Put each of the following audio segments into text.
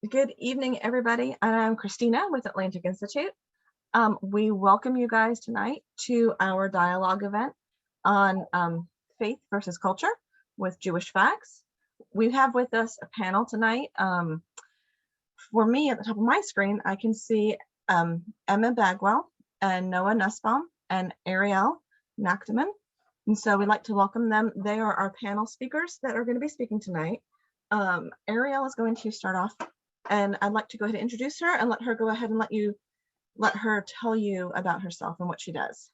Good evening, everybody. I'm Christina with Atlantic Institute. We welcome you guys tonight to our dialogue event on faith versus culture with Jewish facts. We have with us a panel tonight. For me, at the top of my screen, I can see Emma Bagwell and Noah Nussbaum and Ariel Nachteman. And so we'd like to welcome them. They are our panel speakers that are going to be speaking tonight. Ariel is going to start off, and I'd like to go ahead and introduce her and let her go ahead and let her tell you about herself and what she does.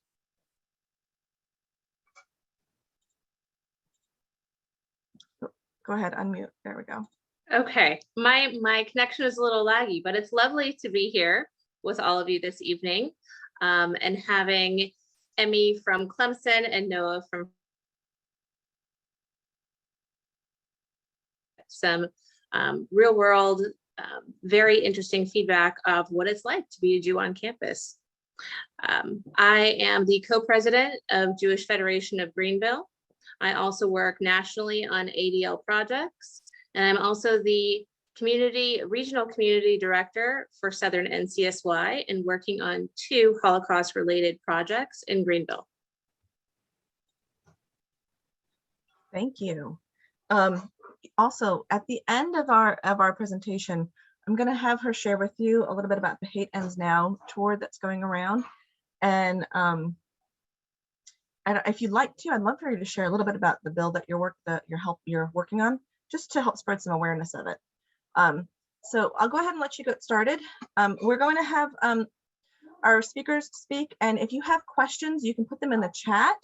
Go ahead, unmute. There we go. Okay, my connection is a little laggy, but it's lovely to be here with all of you this evening, and having Emmy from Clemson and Noah from some real world, very interesting feedback of what it's like to be a Jew on campus. I am the co-president of Jewish Federation of Greenville. I also work nationally on ADL projects, and I'm also the regional community director for Southern NCSY and working on 2 Holocaust-related projects in Greenville. Thank you. Also, at the end of our presentation, I'm going to have her share with you a little bit about the Hate Ends Now tour that's going around. And if you'd like to, I'd love for you to share a little bit about the bill that you're working on, just to help spread some awareness of it. So I'll go ahead and let you get started. We're going to have our speakers speak, and if you have questions, you can put them in the chat,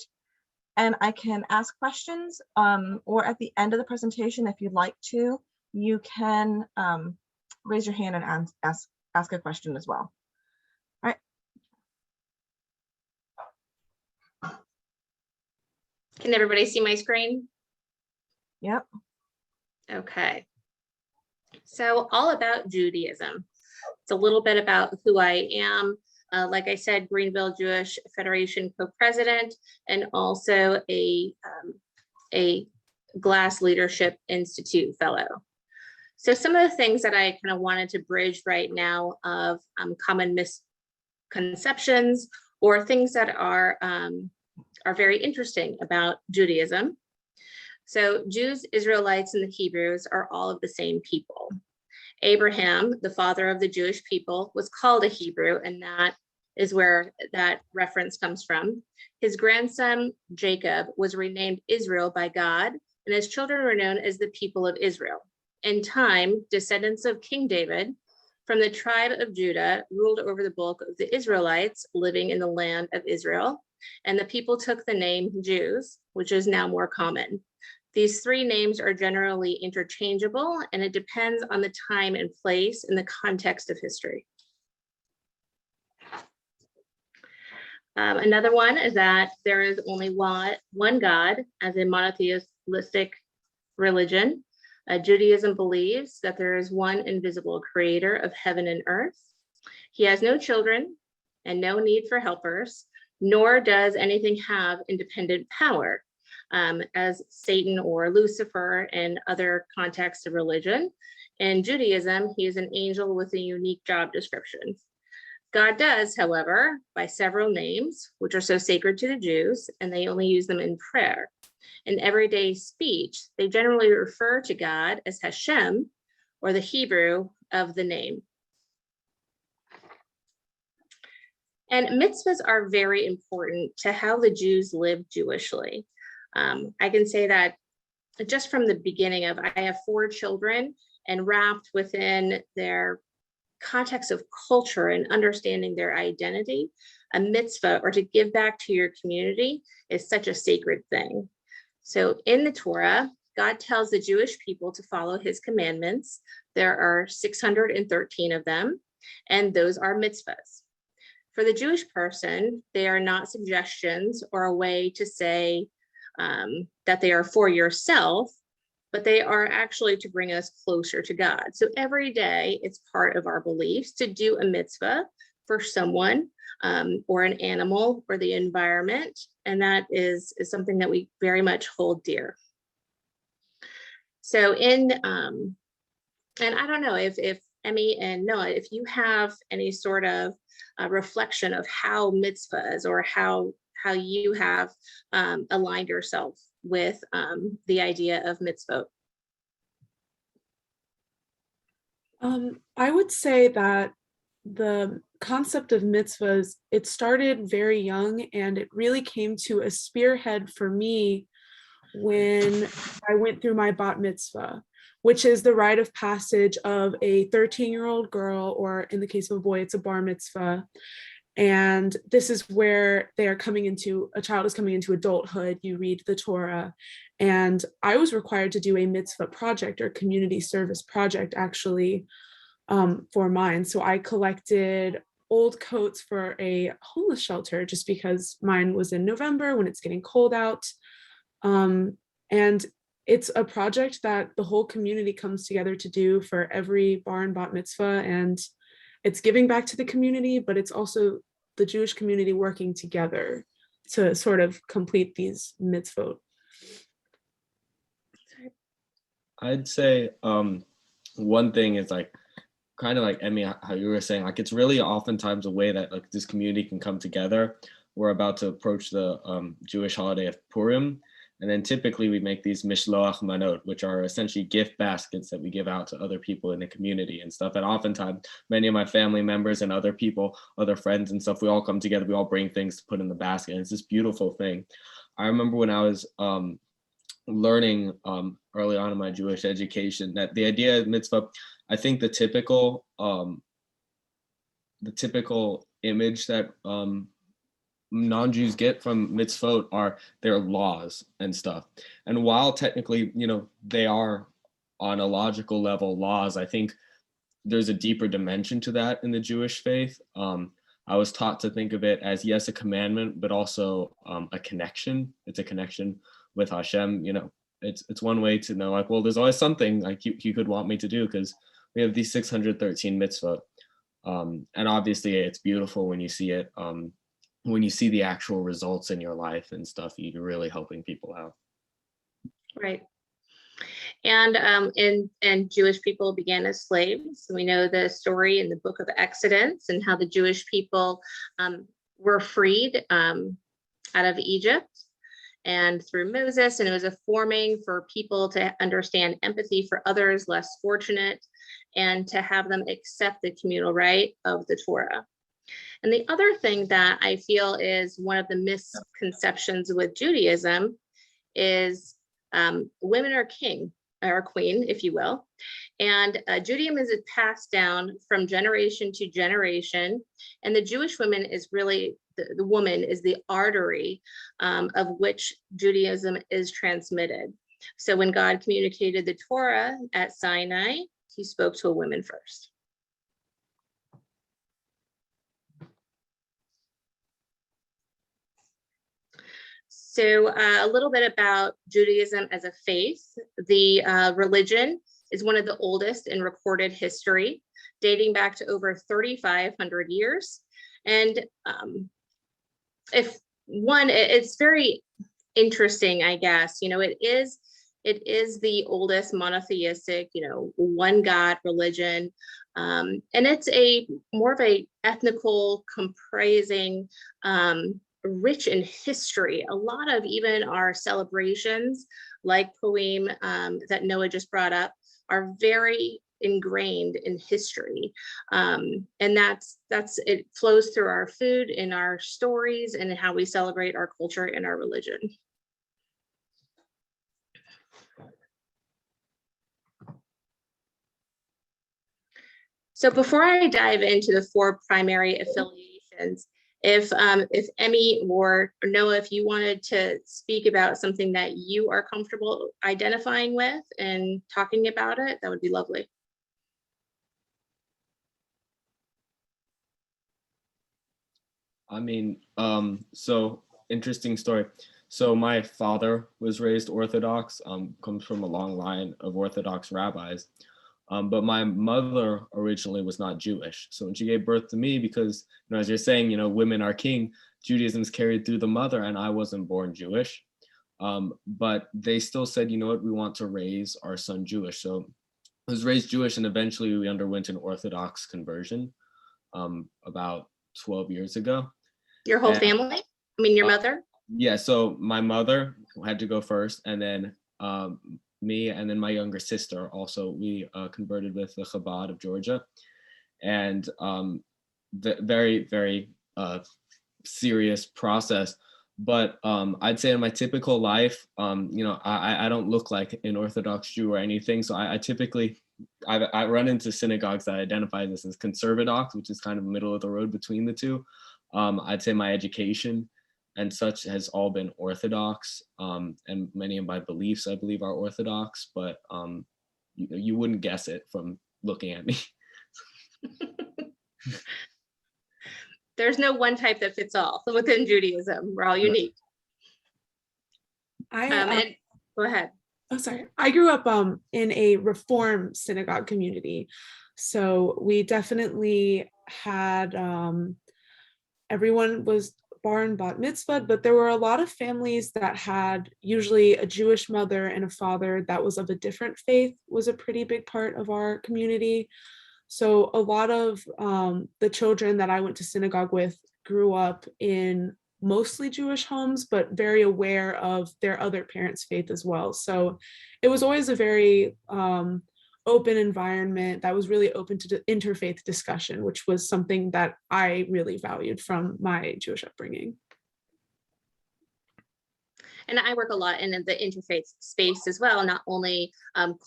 and I can ask questions, or at the end of the presentation, if you'd like to, you can raise your hand and ask a question as well. All right. Can everybody see my screen? Yep. Okay. So all about Judaism. It's a little bit about who I am. Like I said, Greenville Jewish Federation co-president, and also a Glass Leadership Institute fellow. So some of the things that I kind of wanted to bridge right now of common misconceptions or things that are very interesting about Judaism. So Jews, Israelites, and the Hebrews are all of the same people. Abraham, the father of the Jewish people, was called a Hebrew, and that is where that reference comes from. His grandson, Jacob, was renamed Israel by God, and his children were known as the people of Israel. In time, descendants of King David from the tribe of Judah ruled over the bulk of the Israelites living in the land of Israel, and the people took the name Jews, which is now more common. These 3 names are generally interchangeable, and it depends on the time and place in the context of history. Another one is that there is only one God as a monotheistic religion. Judaism believes that there is one invisible creator of heaven and earth. He has no children and no need for helpers, nor does anything have independent power. As Satan or Lucifer and other contexts of religion. In Judaism, he is an angel with a unique job description. God does, however, by several names, which are so sacred to the Jews, and they only use them in prayer. In everyday speech, they generally refer to God as Hashem, or the Hebrew of the name. And mitzvahs are very important to how the Jews live Jewishly. I can say that just from the beginning of, I have 4 children, and wrapped within their context of culture and understanding their identity, a mitzvah, or to give back to your community, is such a sacred thing. So in the Torah, God tells the Jewish people to follow his commandments. There are 613 of them, and those are mitzvahs. For the Jewish person, they are not suggestions or a way to say, that they are for yourself, but they are actually to bring us closer to God. So every day it's part of our beliefs to do a mitzvah for someone, or an animal, or the environment, and that is something that we very much hold dear. So and I don't know if Emmy and Noah, if you have any sort of reflection of how mitzvahs or how you have aligned yourself with the idea of mitzvot. I would say that the concept of mitzvahs, it started very young, and it really came to a spearhead for me when I went through my bat mitzvah, which is the rite of passage of a 13-year-old girl, or in the case of a boy, it's a bar mitzvah. And this is where a child is coming into adulthood. You read the Torah. And I was required to do a mitzvah project, or community service project, actually, for mine. So I collected old coats for a homeless shelter, just because mine was in November when it's getting cold out. And it's a project that the whole community comes together to do for every bar and bat mitzvah. And it's giving back to the community, but it's also the Jewish community working together to sort of complete these mitzvot. I'd say one thing is like kind of like Emmy, how you were saying, like it's really oftentimes a way that like this community can come together. We're about to approach the Jewish holiday of Purim. And then typically we make these mishloach manot, which are essentially gift baskets that we give out to other people in the community and stuff. And oftentimes many of my family members and other people, other friends and stuff, we all come together, we all bring things to put in the basket. And it's this beautiful thing. I remember when I was learning early on in my Jewish education that the idea of mitzvah, I think the typical image that non-Jews get from mitzvot are their laws and stuff. And while technically, they are on a logical level laws, I think there's a deeper dimension to that in the Jewish faith. I was taught to think of it as, yes, a commandment, but also a connection. It's a connection with Hashem. It's one way to know, like, well, there's always something like you could want me to do, because we have these 613 mitzvot. And obviously it's beautiful when you see it. When you see the actual results in your life and stuff, you're really helping people out. Right. And Jewish people began as slaves. We know the story in the book of Exodus and how the Jewish people were freed out of Egypt and through Moses. And it was a forming for people to understand empathy for others less fortunate and to have them accept the communal right of the Torah. And the other thing that I feel is one of the misconceptions with Judaism is women are king or queen, if you will. And Judaism is passed down from generation to generation. And the Jewish woman is really, the woman is the artery of which Judaism is transmitted. So when God communicated the Torah at Sinai, he spoke to a woman first. So a little bit about Judaism as a faith. The religion is one of the oldest in recorded history, dating back to over 3,500 years. And it's very interesting, I guess. It is the oldest monotheistic, one God religion. And it's more of a ethnical comprising rich in history. A lot of even our celebrations, like Purim that Noah just brought up, are very ingrained in history, and that's it flows through our food, in our stories, and how we celebrate our culture and our religion. So before I dive into the 4 primary affiliations, if Emmy or Noah, if you wanted to speak about something that you are comfortable identifying with and talking about it, that would be lovely. I mean, so interesting story. So my father was raised Orthodox, comes from a long line of Orthodox rabbis. But my mother originally was not Jewish. So when she gave birth to me, because, as you're saying, women are king, Judaism's carried through the mother, and I wasn't born Jewish. But they still said, we want to raise our son Jewish. So was raised Jewish, and eventually we underwent an Orthodox conversion about 12 years ago. Your whole And, family? I mean, your mother? Yeah, so my mother had to go first, and then me, and then my younger sister also. We converted with the Chabad of Georgia, and the very, very serious process. But I'd say in my typical life, I don't look like an Orthodox Jew or anything. So I typically, I run into synagogues that identify this as conservadox, which is kind of middle of the road between the two. I'd say my education and such has all been Orthodox, and many of my beliefs, I believe, are Orthodox, but you wouldn't guess it from looking at me. There's no one type that fits all within Judaism. We're all unique. And go ahead. Oh, sorry. I grew up in a Reform synagogue community. So we definitely had, everyone was bar and bat mitzvah, but there were a lot of families that had usually a Jewish mother and a father that was of a different faith was a pretty big part of our community. So a lot of the children that I went to synagogue with grew up in mostly Jewish homes, but very aware of their other parents' faith as well. So it was always a very open environment that was really open to interfaith discussion, which was something that I really valued from my Jewish upbringing. And I work a lot in the interfaith space as well, not only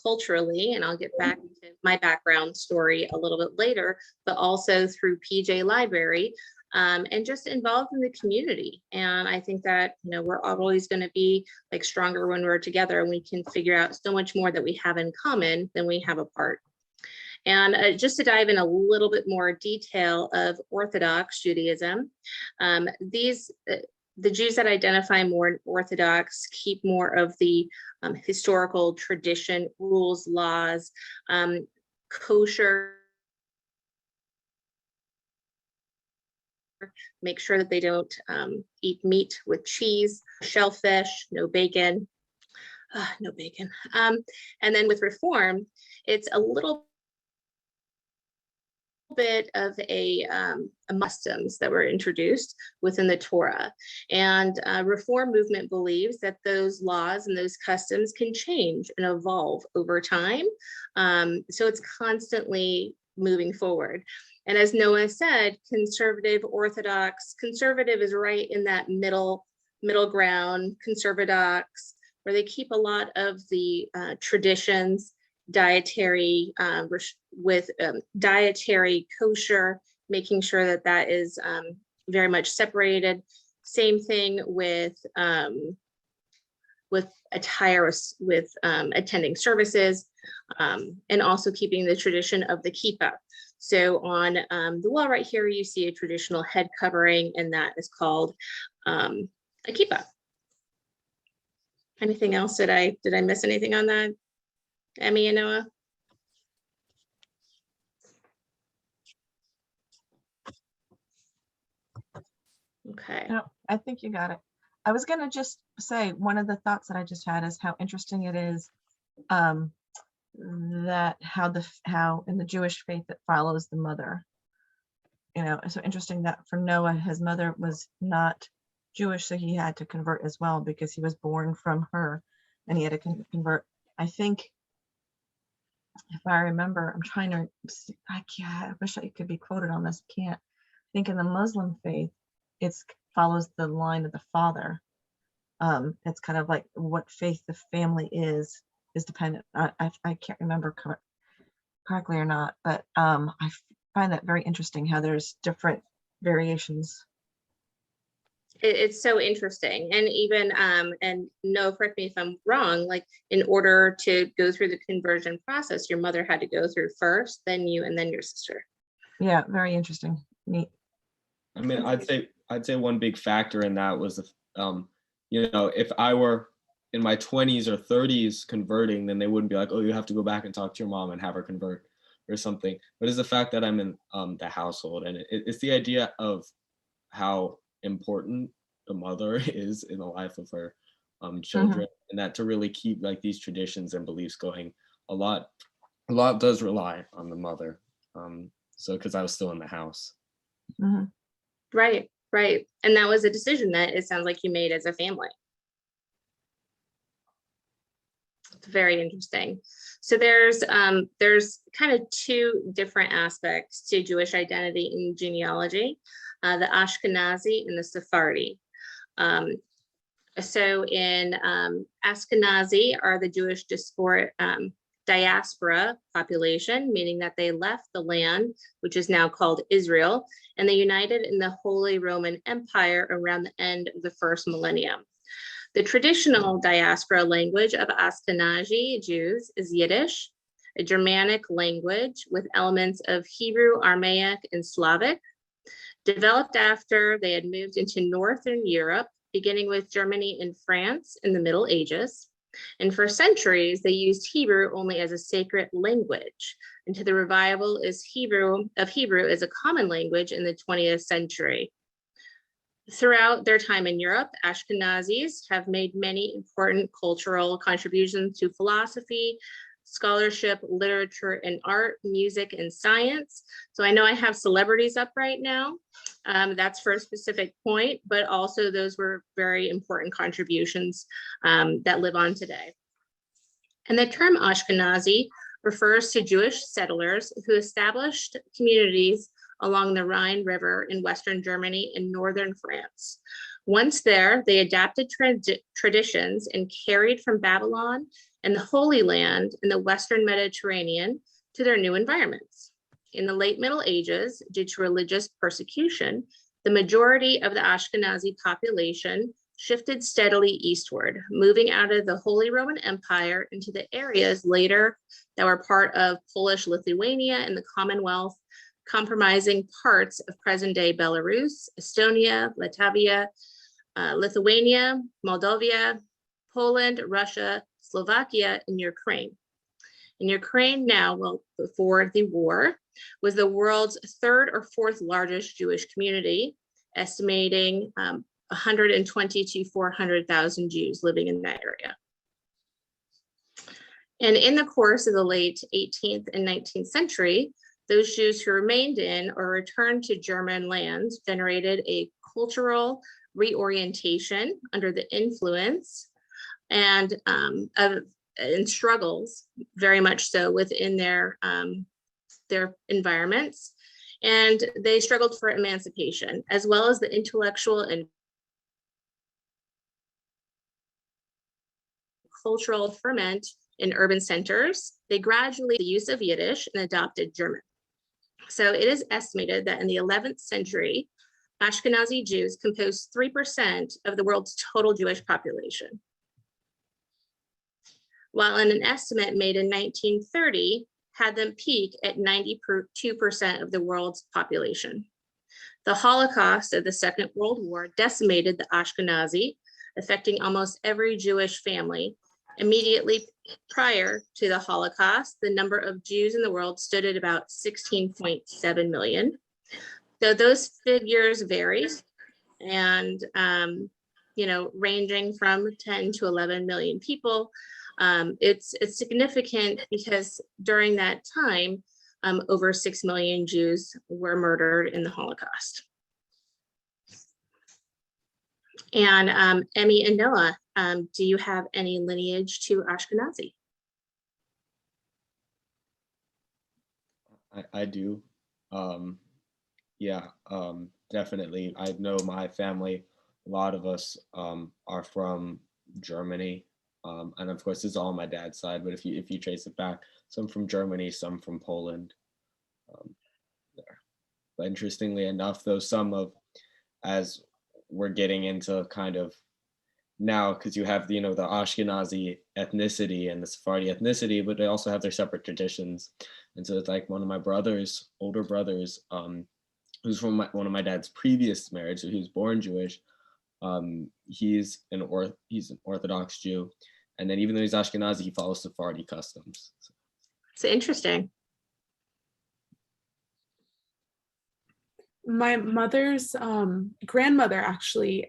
culturally, and I'll get back to my background story a little bit later, but also through PJ Library, and just involved in the community. And I think that, we're always going to be like stronger when we're together, and we can figure out so much more that we have in common than we have apart. And just to dive in a little bit more detail of Orthodox Judaism, the Jews that identify more in Orthodox keep more of the historical tradition, rules, laws, kosher, make sure that they don't eat meat with cheese, shellfish, no bacon, no bacon. And then with Reform, it's a little bit of a customs that were introduced within the Torah, and Reform movement believes that those laws and those customs can change and evolve over time, so it's constantly moving forward. And as Noah said, conservative, Orthodox, conservative is right in that middle ground, conservadox, where they keep a lot of the traditions, dietary with dietary kosher, making sure that that is very much separated. Same thing with attire, with attending services, and also keeping the tradition of the kippah. So on the wall right here, you see a traditional head covering, and that is called a kippah. Anything else? Did I miss anything on that? Emmy and Noah? Okay. No, I think you got it. I was going to just say one of the thoughts that I just had is how interesting it is that how in the Jewish faith it follows the mother. It's so interesting that for Noah, his mother was not Jewish, so he had to convert as well because he was born from her, and he had to convert. I think, if I remember, I'm trying to see, I wish I could be quoted on this. Can't. I think in the Muslim faith, it follows the line of the father. It's kind of like what faith the family is dependent. I can't remember correctly or not, but I find that very interesting how there's different variations. It's so interesting. And even, and no, correct me if I'm wrong, like in order to go through the conversion process, your mother had to go through first, then you, and then your sister. Yeah, very interesting. Neat. I mean, I'd say one big factor in that was, if I were in my 20s or 30s converting, then they wouldn't be like, oh, you have to go back and talk to your mom and have her convert or something. But it's the fact that I'm in the household, and it's the idea of how important the mother is in the life of her children, and that to really keep like these traditions and beliefs going a lot a lot does rely on the mother. So because I was still in the house. Mhm. Right, right. And that was a decision that it sounds like you made as a family. It's very interesting. So there's kind of two different aspects to Jewish identity in genealogy, the Ashkenazi and the Sephardi. So in Ashkenazi are the Jewish diaspora population, meaning that they left the land, which is now called Israel, and they united in the Holy Roman Empire around the end of the first millennium. The traditional diaspora language of Ashkenazi Jews is Yiddish, a Germanic language with elements of Hebrew, Aramaic, and Slavic, developed after they had moved into Northern Europe, beginning with Germany and France in the Middle Ages. And for centuries, they used Hebrew only as a sacred language, until the revival of Hebrew as a common language in the 20th century. Throughout their time in Europe, Ashkenazis have made many important cultural contributions to philosophy, scholarship, literature, and art, music, and science. So I know I have celebrities up right now. That's for a specific point, but also those were very important contributions that live on today. And the term Ashkenazi refers to Jewish settlers who established communities along the Rhine River in Western Germany and Northern France. Once there, they adapted traditions and carried from Babylon and the Holy Land in the Western Mediterranean to their new environments. In the late Middle Ages, due to religious persecution, the majority of the Ashkenazi population shifted steadily eastward, moving out of the Holy Roman Empire into the areas later that were part of Polish Lithuania and the Commonwealth, comprising parts of present-day Belarus, Estonia, Latvia, Lithuania, Moldavia, Poland, Russia, Slovakia, and Ukraine. And Ukraine now, well, before the war, was the world's third or fourth largest Jewish community, estimating 120 to 400,000 Jews living in that area. And in the course of the late 18th and 19th century, those Jews who remained in or returned to German lands generated a cultural reorientation under the influence and struggles, very much so, within their environments. And they struggled for emancipation, as well as the intellectual and cultural ferment in urban centers. They gradually the use of Yiddish and adopted German. So it is estimated that in the 11th century, Ashkenazi Jews composed 3% of the world's total Jewish population, while in an estimate made in 1930 had them peak at 92% of the world's population. The Holocaust of the Second World War decimated the Ashkenazi, affecting almost every Jewish family. Immediately prior to the Holocaust, the number of Jews in the world stood at about 16.7 million. So those figures vary, and ranging from 10 to 11 million people. It's significant because during that time, over 6 million Jews were murdered in the Holocaust. And Emmy and Noah, do you have any lineage to Ashkenazi? I do. Definitely. I know my family, a lot of us are from Germany. And of course, this is all on my dad's side, but if you trace it back, some from Germany, some from Poland. There. But interestingly enough, though, as we're getting into kind of now, because you have the Ashkenazi ethnicity and the Sephardi ethnicity, but they also have their separate traditions. And so it's like one of my older brothers, who's from one of my dad's previous marriage, so he was born Jewish. He's an Orthodox Jew, and then even though he's Ashkenazi, he follows Sephardi customs. So interesting. My mother's grandmother actually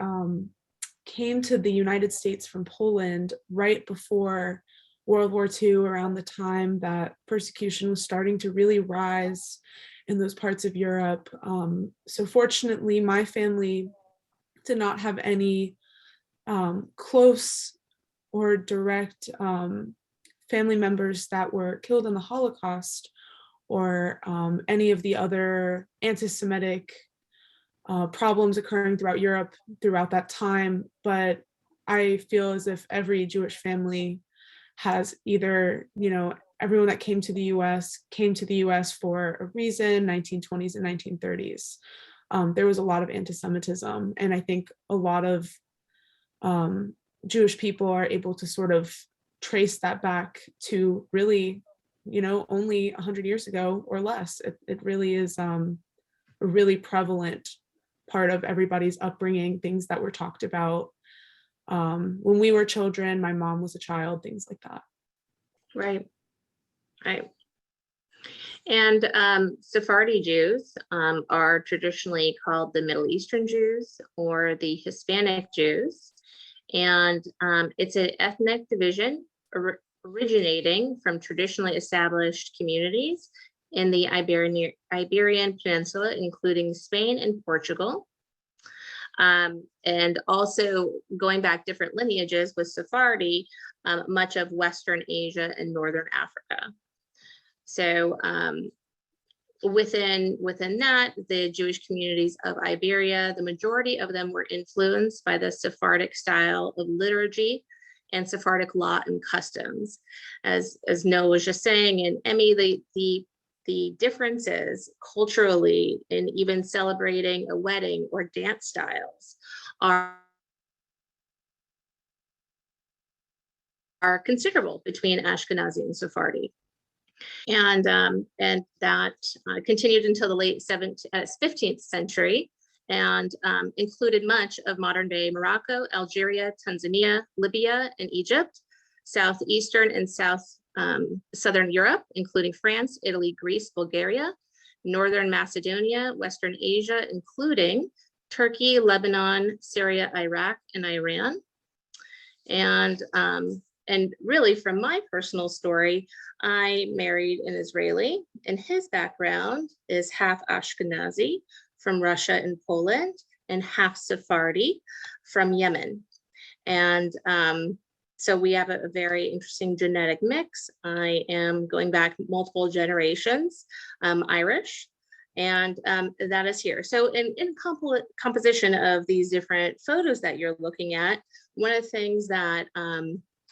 came to the United States from Poland right before World War II, around the time that persecution was starting to really rise in those parts of Europe. So fortunately, my family did not have any close or direct family members that were killed in the Holocaust, or any of the other anti-Semitic problems occurring throughout Europe throughout that time. But I feel as if every Jewish family has either, everyone that came to the US for a reason, 1920s and 1930s. There was a lot of anti-Semitism, and I think a lot of Jewish people are able to sort of trace that back to really, only 100 years ago or less. It really is a really prevalent part of everybody's upbringing, things that were talked about when we were children, my mom was a child, things like that. Right. And Sephardi Jews are traditionally called the Middle Eastern Jews or the Hispanic Jews. And it's an ethnic division originating from traditionally established communities in the Iberian Peninsula, including Spain and Portugal. And also going back different lineages with Sephardi, much of Western Asia and Northern Africa. So within that, the Jewish communities of Iberia, the majority of them were influenced by the Sephardic style of liturgy and Sephardic law and customs. As Noah was just saying, and Emmy, the differences culturally in even celebrating a wedding or dance styles are considerable between Ashkenazi and Sephardi. And that continued until the late 15th century, and included much of modern day Morocco, Algeria, Tanzania, Libya, and Egypt, southeastern and southern Europe, including France, Italy, Greece, Bulgaria, northern Macedonia, Western Asia, including Turkey, Lebanon, Syria, Iraq, and Iran. And really, from my personal story, I married an Israeli, and his background is half Ashkenazi from Russia and Poland, and half Sephardi from Yemen. And so we have a very interesting genetic mix. I am going back multiple generations, Irish, and that is here. So in composition of these different photos that you're looking at, one of the things that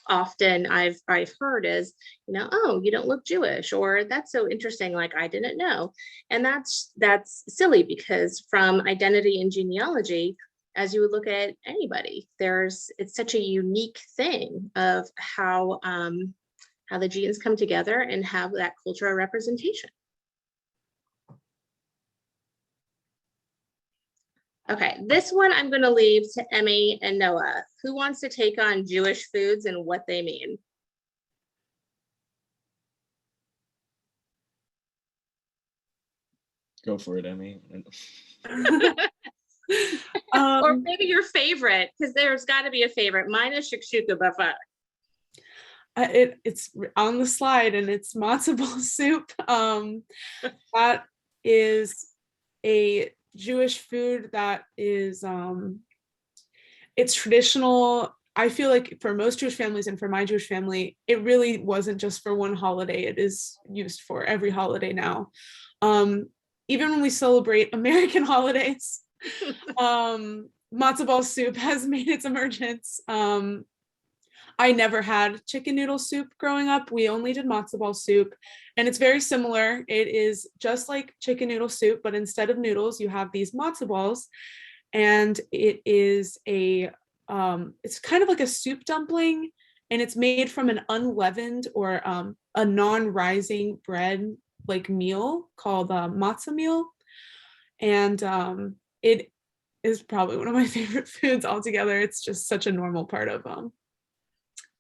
often I've heard is, oh, you don't look Jewish, or that's so interesting, like I didn't know. And that's silly, because from identity and genealogy, as you would look at anybody, it's such a unique thing of how the genes come together and have that cultural representation. Okay, this one I'm going to leave to Emmy and Noah. Who wants to take on Jewish foods and what they mean? Go for it, Emmy. Or maybe your favorite, because there's got to be a favorite. Mine is shakshuka buffet. It's on the slide, and it's matzo ball soup. That is a Jewish food that is it's traditional. I feel like for most Jewish families, and for my Jewish family, it really wasn't just for one holiday. It is used for every holiday now. Even when we celebrate American holidays, matzo ball soup has made its emergence. I never had chicken noodle soup growing up. We only did matzo ball soup, and it's very similar. It is just like chicken noodle soup, but instead of noodles, you have these matzo balls, and it is it's kind of like a soup dumpling, and it's made from an unleavened or a non-rising bread like meal called matzah meal, and it is probably one of my favorite foods altogether. It's just such a normal part of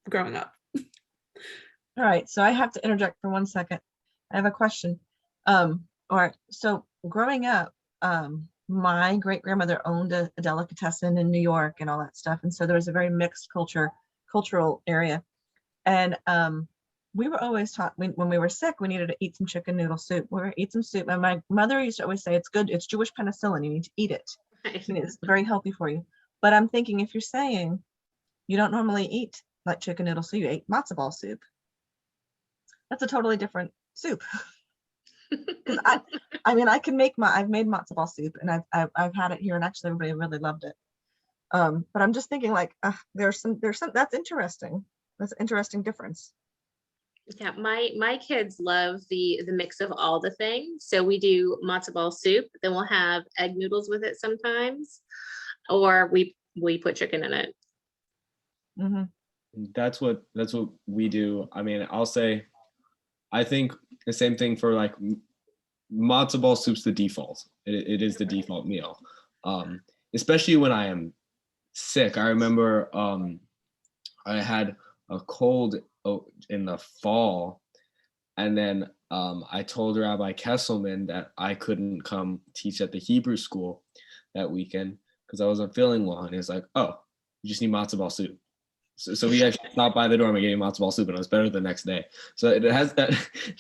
growing up. All right, so I have to interject for 1 second. I have a question. So growing up, my great grandmother owned a delicatessen in New York and all that stuff, and so there was a very mixed cultural area. And we were always taught when we were sick, we needed to eat some chicken noodle soup. We were eat some soup. And my mother used to always say, it's good. It's Jewish penicillin. You need to eat it. And it's very healthy for you. But I'm thinking, if you're saying you don't normally eat like chicken noodle soup, you ate matzo ball soup, that's a totally different soup. Because I mean, I've made matzo ball soup, and I've had it here, and actually everybody really loved it. But I'm just thinking, like, there's some that's interesting. That's an interesting difference. Yeah, my kids love the mix of all the things. So we do matzo ball soup, then we'll have egg noodles with it sometimes, or we put chicken in it. Mm-hmm. That's what we do. I mean, I'll say, I think the same thing for like matzo ball soup's the default. It is the default meal, especially when I am sick. I remember I had a cold in the fall, and then I told Rabbi Kesselman that I couldn't come teach at the Hebrew school that weekend because I wasn't feeling well, and he was like, "Oh, you just need matzo ball soup." So he actually stopped by the door and gave me matzo ball soup, and it was better the next day. So it has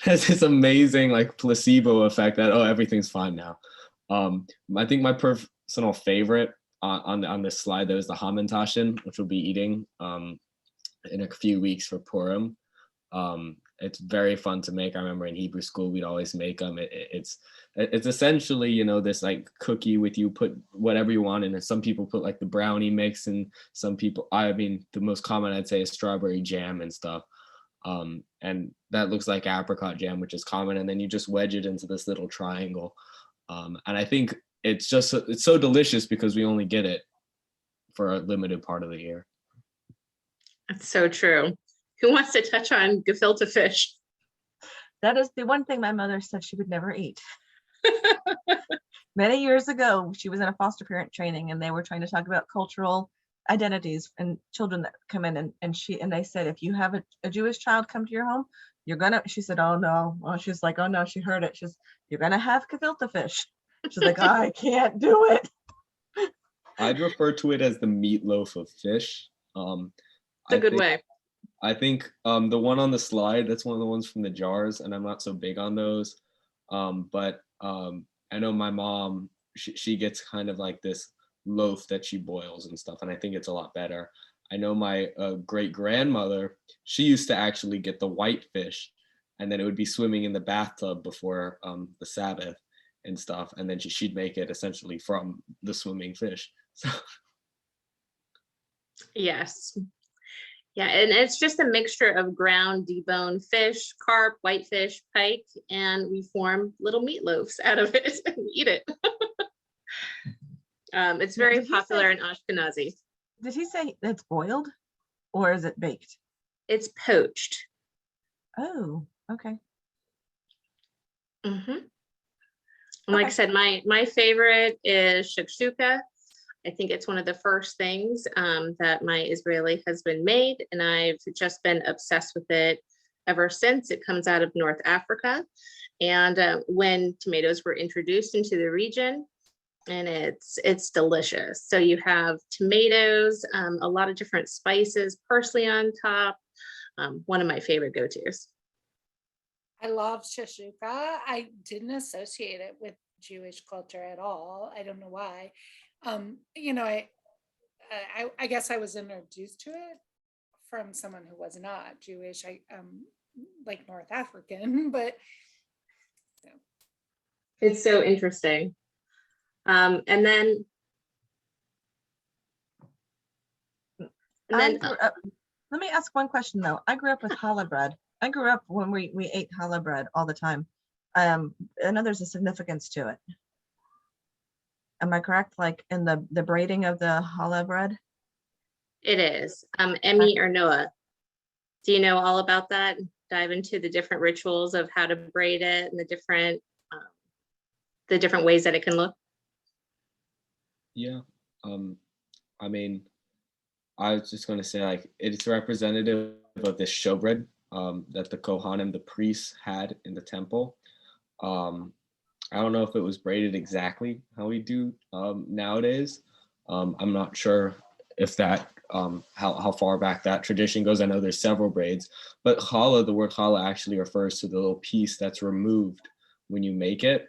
this amazing like placebo effect that, oh, everything's fine now. I think my personal favorite on this slide there is the Hamantaschen, which we'll be eating in a few weeks for Purim. It's very fun to make. I remember in Hebrew school we'd always make them. It's essentially, you know, this like cookie with you put whatever you want in it. Some people put like the brownie mix, and some people, I mean, the most common I'd say is strawberry jam and stuff. And that looks like apricot jam, which is common. And then you just wedge it into this little triangle. And I think it's so delicious because we only get it for a limited part of the year. That's so true. Who wants to touch on gefilte fish? That is the one thing my mother said she would never eat. Many years ago, she was in a foster parent training, and they were trying to talk about cultural identities and children that come in, and they said, if you have a Jewish child come to your home, she said, oh no. Well, she's like, oh no, she heard it. You're gonna have gefilte fish. She's like, oh, I can't do it. I'd refer to it as the meatloaf of fish. It's a good way. I think the one on the slide, that's one of the ones from the jars, and I'm not so big on those. But I know my mom, she gets kind of like this loaf that she boils and stuff, and I think it's a lot better. I know my great grandmother, she used to actually get the white fish, and then it would be swimming in the bathtub before the Sabbath and stuff, and then she'd make it essentially from the swimming fish. So. Yes. Yeah, and it's just a mixture of ground deboned fish, carp, whitefish, pike, and we form little meatloaves out of it and eat it. It's very popular in Ashkenazi. Did he say it's boiled, or is it baked? It's poached. Oh, okay. Mm-hmm. Like I said, my favorite is shakshuka. I think it's one of the first things that my Israeli husband made, and I've just been obsessed with it ever since. It comes out of North Africa, and when tomatoes were introduced into the region, and it's delicious. So you have tomatoes, a lot of different spices, parsley on top. One of my favorite go-tos. I love Shakshuka. I didn't associate it with Jewish culture at all. I don't know why. You know, I guess I was introduced to it from someone who was not Jewish, like North African, but so. It's so interesting. And then let me ask one question though. I grew up with challah bread. I grew up when we ate challah bread all the time. I know there's a significance to it. Am I correct? Like in the braiding of the challah bread? It is. Emmy or Noah, do you know all about that? Dive into the different rituals of how to braid it and the different ways that it can look. Yeah. I mean, I was just going to say, like, it's representative of this showbread that the Kohanim, the priests, had in the temple. I don't know if it was braided exactly how we do nowadays. I'm not sure if that how far back that tradition goes. I know there's several braids, but challah, the word challah actually refers to the little piece that's removed when you make it,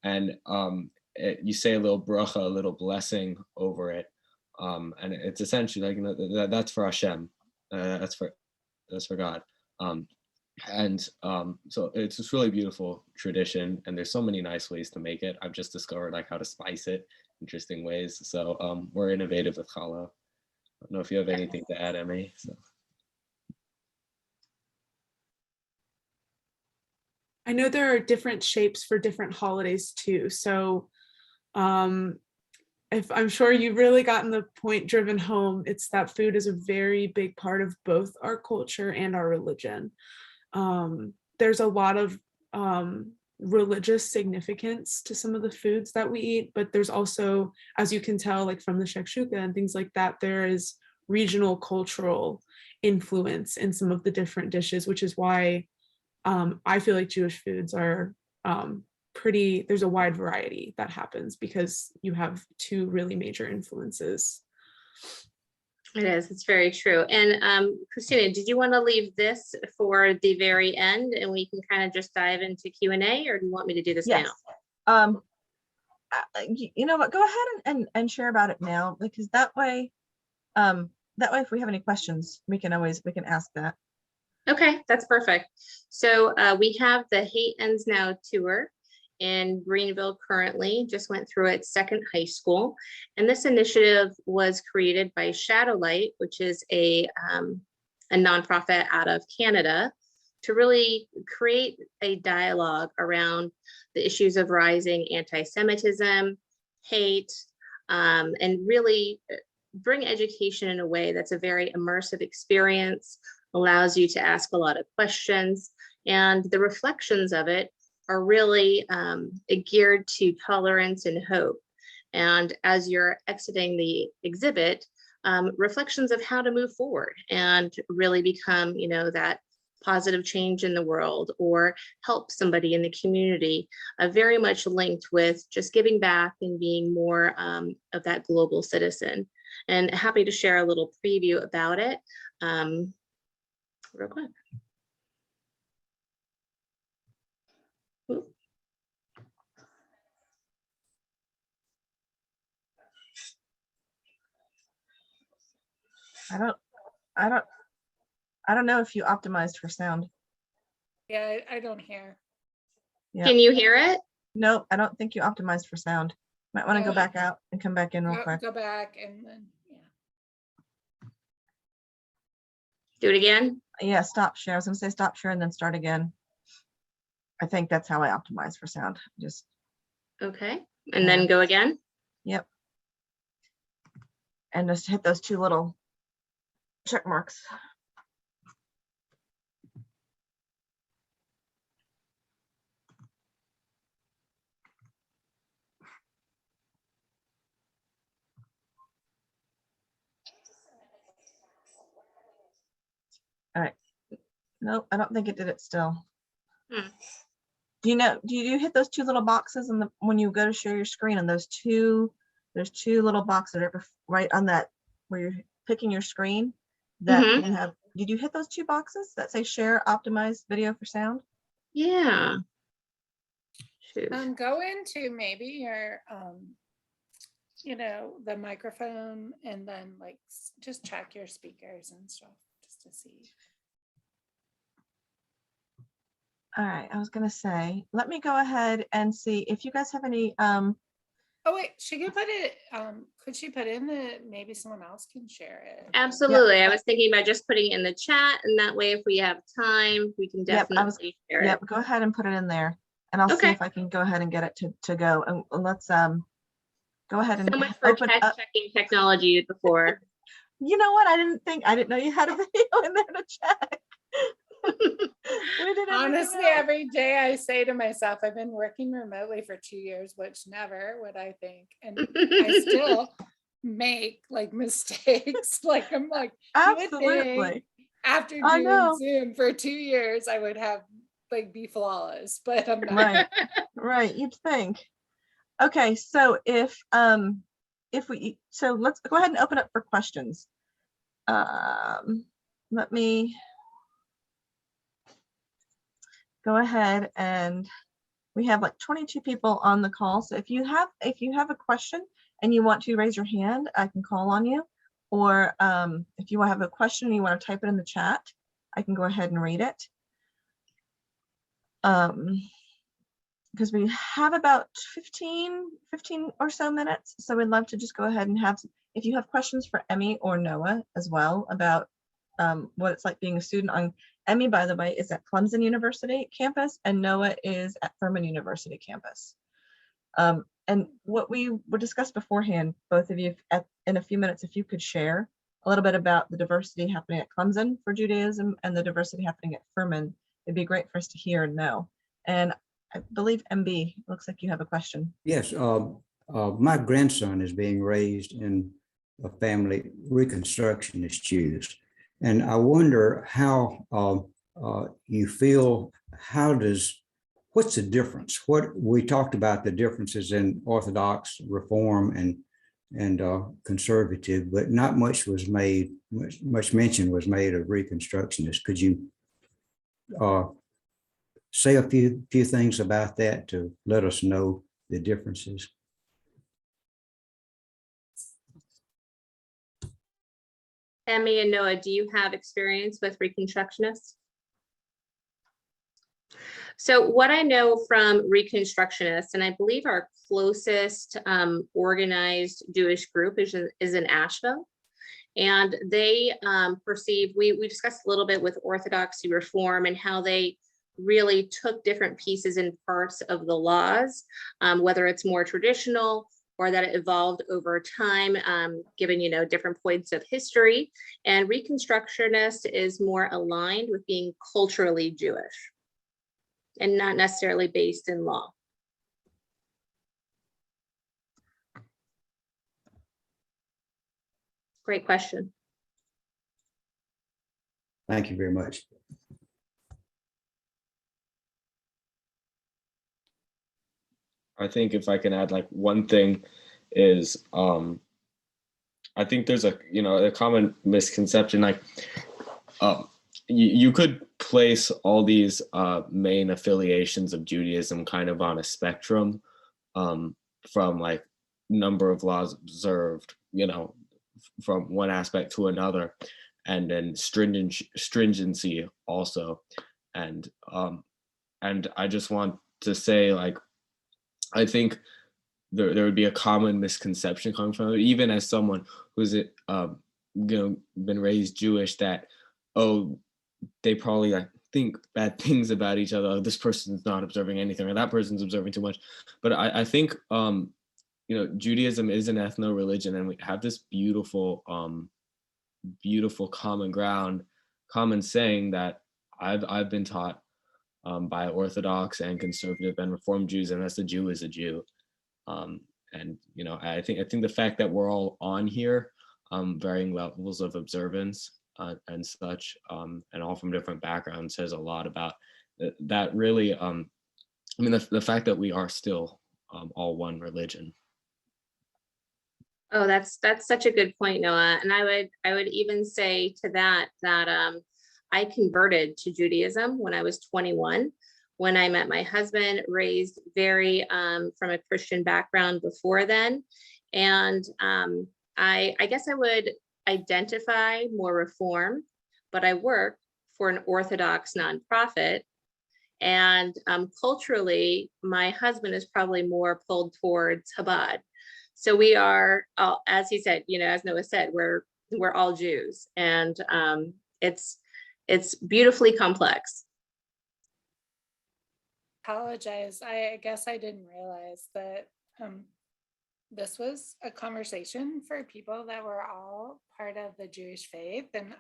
and you say a little bracha, a little blessing over it, and it's essentially like, that's for Hashem, that's for God. So it's this really beautiful tradition, and there's so many nice ways to make it. I've just discovered like how to spice it, interesting ways. So we're innovative with challah. I don't know if you have anything to add, Emmy. So. I know there are different shapes for different holidays too. So if I'm sure you've really gotten the point driven home, it's that food is a very big part of both our culture and our religion. There's a lot of religious significance to some of the foods that we eat, but there's also, as you can tell, like from the shakshuka and things like that, there is regional cultural influence in some of the different dishes, which is why I feel like Jewish foods are there's a wide variety that happens because you have two really major influences. It is, it's very true. And Christina, did you want to leave this for the very end and we can kind of just dive into Q&A, or do you want me to do this Yes. now? You know what, go ahead and share about it now, because that way if we have any questions, we can ask that. Okay, that's perfect. So we have the Hate Ends Now tour in Greenville currently, just went through its second high school. And this initiative was created by Shadowlight, which is a nonprofit out of Canada, to really create a dialogue around the issues of rising anti-Semitism, hate, and really bring education in a way that's a very immersive experience, allows you to ask a lot of questions, and the reflections of it are really geared to tolerance and hope. And as you're exiting the exhibit, reflections of how to move forward and really become, that positive change in the world or help somebody in the community, very much linked with just giving back and being more of that global citizen. And happy to share a little preview about it real quick. Oop. I don't know if you optimized for sound. Yeah, I don't hear. Yep. Can you hear it? Nope, I don't think you optimized for sound. Might want to go back out and come back in real quick. Go back and then, yeah. Do it again? Yeah, stop share. I was gonna say stop share and then start again. I think that's how I optimize for sound. Just okay, and then go again. Yep. And just hit those two little check marks. All right. Nope, I don't think it did it still. Do you hit those two little boxes when you go to share your screen, and there's two little boxes right on that where you're picking your screen that you have. Did you hit those two boxes that say share optimized video for sound? Yeah. Shoot. Go into maybe your the microphone, and then like just check your speakers and stuff just to see. All right, I was gonna say, let me go ahead and see if you guys have any. Oh wait, she could put it. Could she put in maybe someone else can share it? Absolutely. Yep. I was thinking about just putting it in the chat, and that way, if we have time, we can definitely share it. Yep, go ahead and put it in there, and I'll see if I can go ahead and get it to go. And let's go ahead and so much for checking technology before. You know what? I didn't know you had a video in there to check. Honestly, every day I say to myself, I've been working remotely for 2 years, which never would I think, and I still make like mistakes. Like I'm like, absolutely. After doing Zoom for 2 years, I would have like be flawless, but I'm not. Right, you'd think. Okay, so if so let's go ahead and open up for questions. Let me go ahead, and we have like 22 people on the call. So if you have a question and you want to raise your hand, I can call on you. Or if you have a question and you want to type it in the chat, I can go ahead and read it. Because we have about 15 or so minutes. So we'd love to just go ahead and have, if you have questions for Emmy or Noah as well about what it's like being a student on, Emmy, by the way, is at Clemson University campus, and Noah is at Furman University campus. And what we would discuss beforehand, both of you, in a few minutes, if you could share a little bit about the diversity happening at Clemson for Judaism and the diversity happening at Furman, it'd be great for us to hear and know. And I believe MB, looks like you have a question. Yes, my grandson is being raised in a family Reconstructionist Jews. And I wonder how you feel, what's the difference? What we talked about the differences in Orthodox, Reform, and conservative, but not much was made, much mention was made of Reconstructionists. Could you say a few things about that to let us know the differences? Emmy and Noah, do you have experience with Reconstructionists? So what I know from Reconstructionists, and I believe our closest organized Jewish group is in Asheville. And they perceive, we discussed a little bit with Orthodoxy Reform and how they really took different pieces and parts of the laws, whether it's more traditional or that it evolved over time, given, different points of history. And Reconstructionist is more aligned with being culturally Jewish and not necessarily based in law. Great question. Thank you very much. I think if I can add like one thing is, I think there's a common misconception, like you could place all these main affiliations of Judaism kind of on a spectrum, from like number of laws observed, from one aspect to another, and then stringency also. And I just want to say, like, I think there would be a common misconception coming from it, even as someone who's been raised Jewish, that, oh, they probably like think bad things about each other. Oh, this person's not observing anything, or that person's observing too much. But I think Judaism is an ethno-religion, and we have this beautiful common ground, common saying that I've been taught by Orthodox and conservative and Reform Jews, and that's a Jew is a Jew. And I think the fact that we're all on here, varying levels of observance and such, and all from different backgrounds, says a lot about that. Really, the fact that we are still all one religion. Oh, that's such a good point, Noah. And I would even say to that I converted to Judaism when I was 21, when I met my husband, raised very from a Christian background before then. And I guess I would identify more Reform, but I work for an Orthodox nonprofit. And culturally, my husband is probably more pulled towards Chabad. So we are, as he said, as Noah said, we're all Jews, and it's beautifully complex. Apologize. I guess I didn't realize that this was a conversation for people that were all part of the Jewish faith, and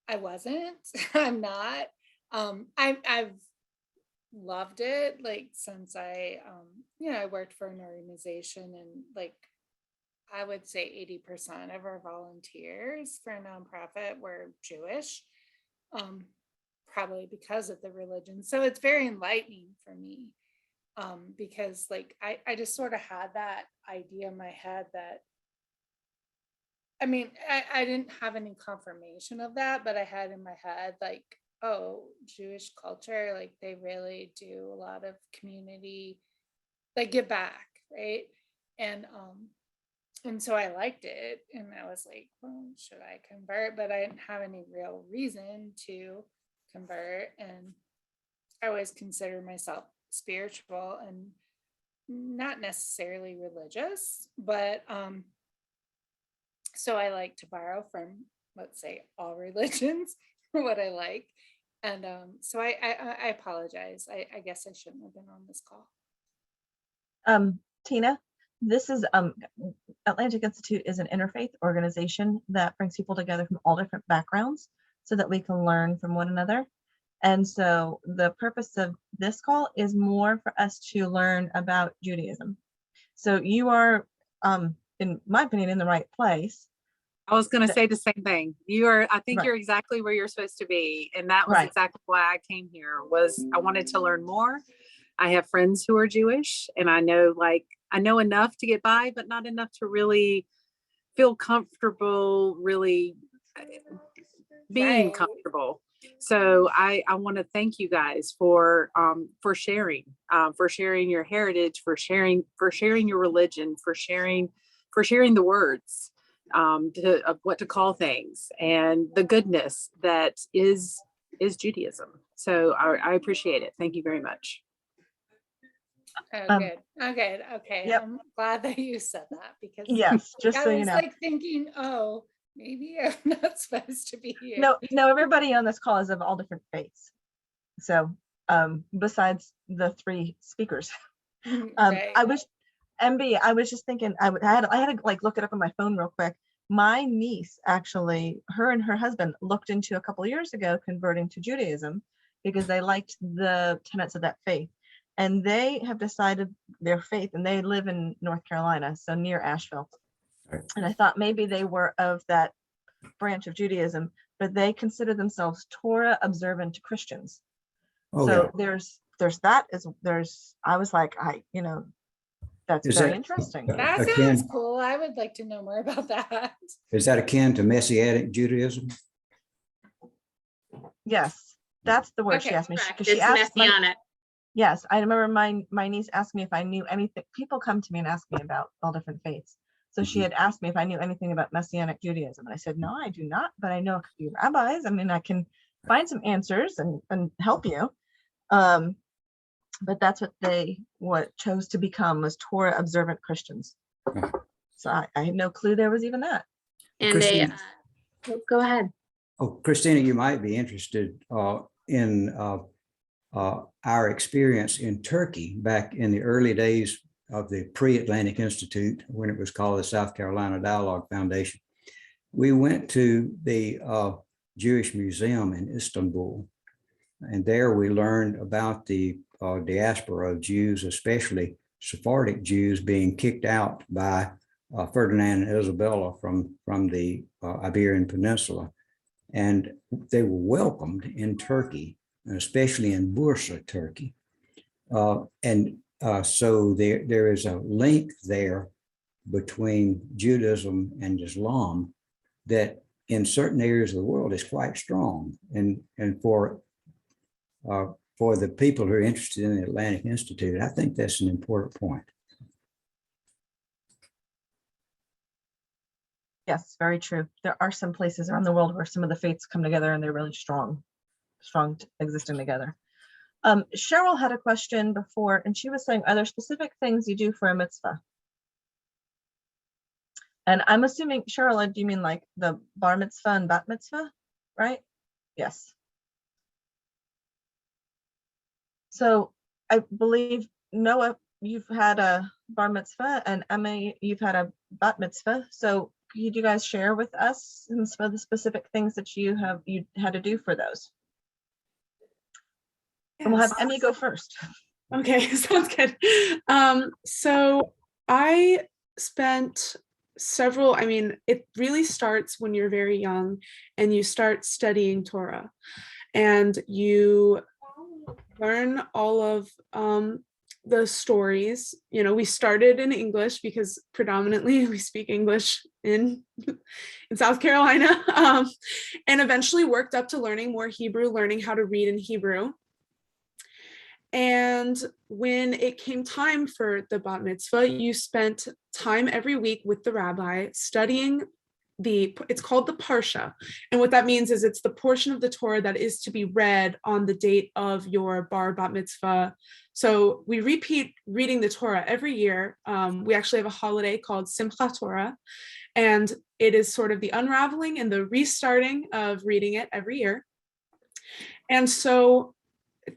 I wasn't. I'm not. I've loved it, like, since I worked for an organization, and like I would say 80% of our volunteers for a nonprofit were Jewish, probably because of the religion. So it's very enlightening for me, because like I just sort of had that idea in my head that I mean, I didn't have any confirmation of that, but I had in my head, like, oh, Jewish culture, like they really do a lot of community, they give back, right? And so I liked it, and I was like, well, should I convert? But I didn't have any real reason to convert, and I always consider myself spiritual and not necessarily religious, but so I like to borrow from, let's say, all religions for what I like. And so I apologize. I guess I shouldn't have been on this call. Tina, this is Atlantic Institute is an interfaith organization that brings people together from all different backgrounds so that we can learn from one another. And so the purpose of this call is more for us to learn about Judaism. So you are, in my opinion, in the right place. I was going to say the same thing. I think Right. you're exactly where you're supposed to be. And that was Right. exactly why I came here, was I wanted to learn more. I have friends who are Jewish, and I know enough to get by, but not enough to really feel comfortable, really being Right. comfortable. So I want to thank you guys for sharing your heritage, for sharing your religion, for sharing the words of what to call things, and the goodness that is Judaism. So I appreciate it. Thank you very much. Oh, good. Okay. Yep. I'm glad that you said that, because Yes, just I so was you know. like thinking, oh, maybe I'm not supposed to be here. No, everybody on this call is of all different faiths. So besides the three speakers, Right. I was just thinking, I had to like look it up on my phone real quick. My niece, actually, her and her husband looked into a couple of years ago converting to Judaism because they liked the tenets of that faith. And they have decided their faith, and they live in North Carolina, so near Asheville. Right. And I thought maybe they were of that branch of Judaism, but they consider themselves Torah observant Christians. Oh, So yeah. I was like, that's Is very that- interesting. That Again- sounds cool. I would like to know more about that. Is that akin to Messianic Judaism? Yes, that's the word Okay, she asked me. Correct. 'Cause she It's asked my, messianic. yes, I remember my niece asked me if I knew anything. People come to me and ask me about all different faiths. So she Mhm. had asked me if I knew anything about Messianic Judaism. And I said, no, I do not, but I know a few rabbis. I mean, I can find some answers and help you. But that's what chose to become was Torah observant Christians. So I had no clue there was even that. And they, Christine- go ahead. Oh, Christina, you might be interested in our experience in Turkey back in the early days of the pre-Atlantic Institute, when it was called the South Carolina Dialogue Foundation. We went to the Jewish Museum in Istanbul, and there we learned about the diaspora of Jews, especially Sephardic Jews, being kicked out by Ferdinand and Isabella from the Iberian Peninsula. And they were welcomed in Turkey, and especially in Bursa, Turkey. So there is a link there between Judaism and Islam that in certain areas of the world is quite strong. And for the people who are interested in the Atlantic Institute, I think that's an important point. Yes, very true. There are some places around the world where some of the faiths come together and they're really strong existing together. Cheryl had a question before, and she was saying, are there specific things you do for a mitzvah? And I'm assuming, Cheryl, do you mean like the bar mitzvah and bat mitzvah, right? Yes. So I believe, Noah, you've had a bar mitzvah, and Emma, you've had a bat mitzvah. So could you guys share with us some of the specific things that you had to do for those? And we'll have Yes. Emmy go first. Okay, sounds good. So I spent it really starts when you're very young and you start studying Torah, and you learn all of the stories. You know, we started in English because predominantly we speak English in South Carolina, and eventually worked up to learning more Hebrew, learning how to read in Hebrew. And when it came time for the bat mitzvah, you spent time every week with the rabbi studying it's called the Parsha. And what that means is it's the portion of the Torah that is to be read on the date of your bar bat mitzvah. So we repeat reading the Torah every year. We actually have a holiday called Simchat Torah, and it is sort of the unraveling and the restarting of reading it every year. And so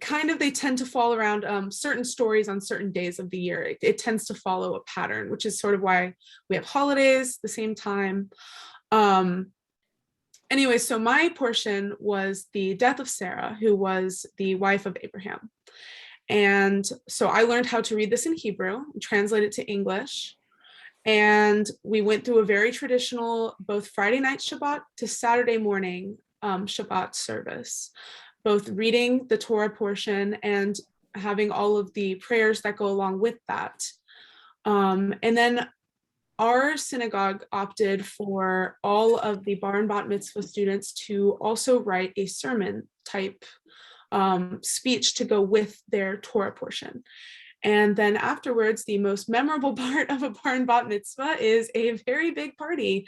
kind of they tend to fall around certain stories on certain days of the year. It tends to follow a pattern, which is sort of why we have holidays the same time. Anyway, so my portion was the death of Sarah, who was the wife of Abraham. And so I learned how to read this in Hebrew, translate it to English. And we went through a very traditional, both Friday night Shabbat to Saturday morning Shabbat service, both reading the Torah portion and having all of the prayers that go along with that. And then our synagogue opted for all of the bar and bat mitzvah students to also write a sermon type speech to go with their Torah portion. And then afterwards, the most memorable part of a bar and bat mitzvah is a very big party.